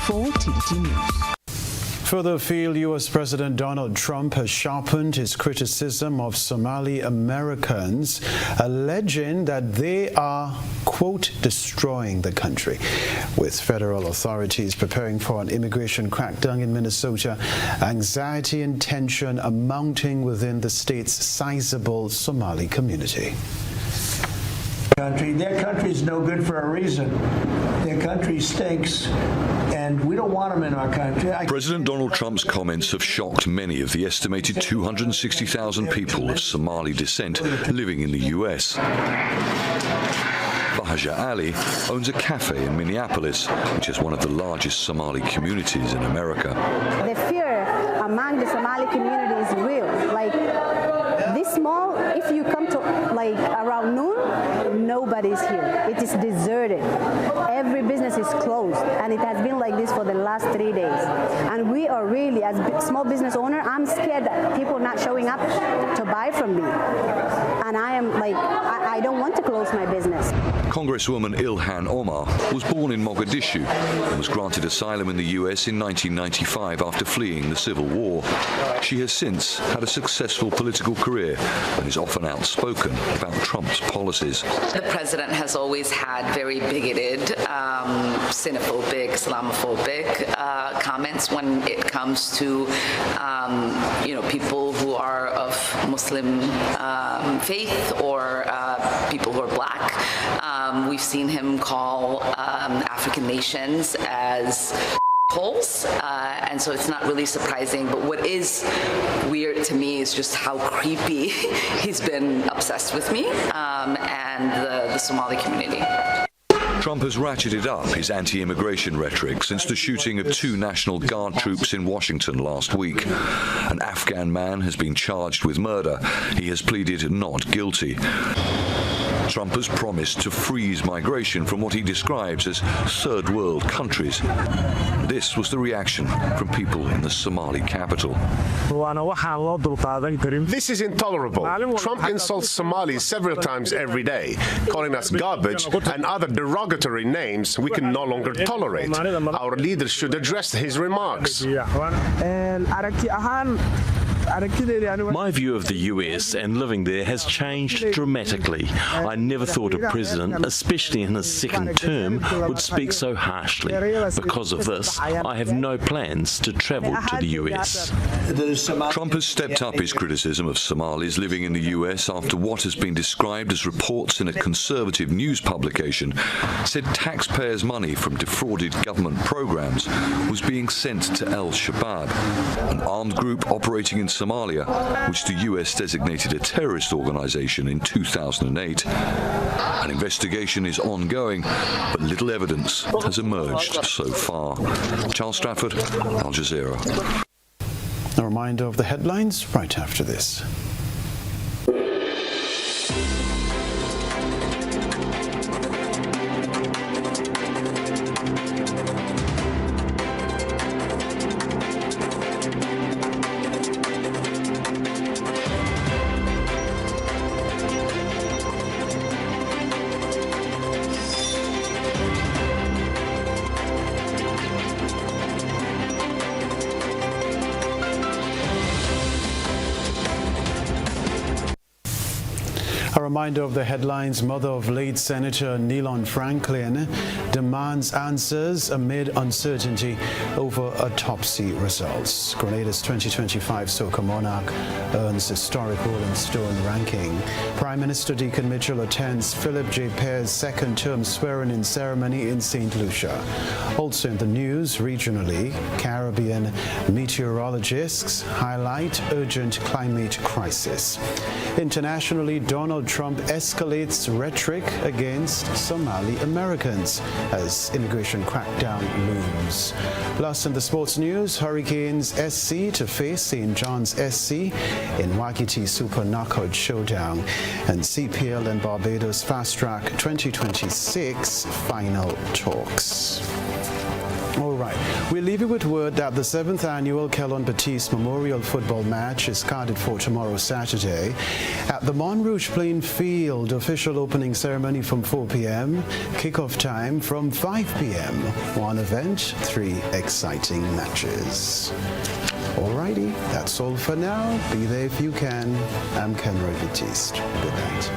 for TDT News. Further afield, U.S. President Donald Trump has sharpened his criticism of Somali Americans, alleging that they are, quote, destroying the country. With federal authorities preparing for an immigration crackdown in Minnesota, anxiety and tension are mounting within the state's sizable Somali community. Their country is no good for a reason. Their country stinks, and we don't want them in our country. President Donald Trump's comments have shocked many of the estimated 260,000 people of Somali descent living in the U.S. Bahaja Ali owns a cafe in Minneapolis, which is one of the largest Somali communities in America. The fear among the Somali community is real. Like, this mall, if you come to around noon, nobody's here. It is deserted. Every business is closed, and it has been like this for the last 3 days. And we are really, as small business owner, I'm scared that people are not showing up to buy from me. And I am like, I don't want to close my business. Congresswoman Ilhan Omar was born in Mogadishu and was granted asylum in the US in 1995 after fleeing the civil war. She has since had a successful political career and is often outspoken about Trump's policies. The president has always had very bigoted, xenophobic, Islamophobic comments when it comes to, people who are of Muslim faith or people who are black. We've seen him call African nations as holes, and so it's not really surprising. But what is weird to me is just how creepy he's been obsessed with me and the Somali community. Trump has ratcheted up his anti-immigration rhetoric since the shooting of 2 National Guard troops in Washington last week. An Afghan man has been charged with murder. He has pleaded not guilty. Trump has promised to freeze migration from what he describes as third world countries. This was the reaction from people in the Somali capital. This is intolerable. Trump insults Somalis several times every day, calling us garbage and other derogatory names we can no longer tolerate. Our leaders should address his remarks. My view of the US and living there has changed dramatically. I never thought a president, especially in his second term, would speak so harshly. Because of this, I have no plans to travel to the US. Trump has stepped up his criticism of Somalis living in the US after what has been described as reports in a conservative news publication said taxpayers' money from defrauded government programs was being sent to Al-Shabaab, an armed group operating in Somalia, which the US designated a terrorist organization in 2008. An investigation is ongoing, but little evidence has emerged so far. Charles Stratford, Al Jazeera. A reminder of the headlines right after this. A reminder of the headlines. Mother of late Senator Nelon Franklin demands answers amid uncertainty over autopsy results. Grenada's 2025 Soca Monarch earns historic Rolling Stone ranking. Prime Minister Deacon Mitchell attends Philip J. Pear's second-term swearing-in ceremony in St. Lucia. Also in the news, regionally, Caribbean meteorologists highlight urgent climate crisis. Internationally, Donald Trump escalates rhetoric against Somali Americans as immigration crackdown looms. Plus, in the sports news, Hurricanes SC to face St. John's SC in Waikiki Super Knockout Showdown, and CPL and Barbados Fast Track 2026 final talks. All right, we'll leave you with word that the 7th annual Baptiste Memorial Football match is carded for tomorrow, Saturday, at the Montrouge Plain Field. Official opening ceremony from 4 p.m., kickoff time from 5 p.m. One event, 3 exciting matches. All righty, that's all for now. Be there if you can. I'm Kenroy Baptiste. Good night.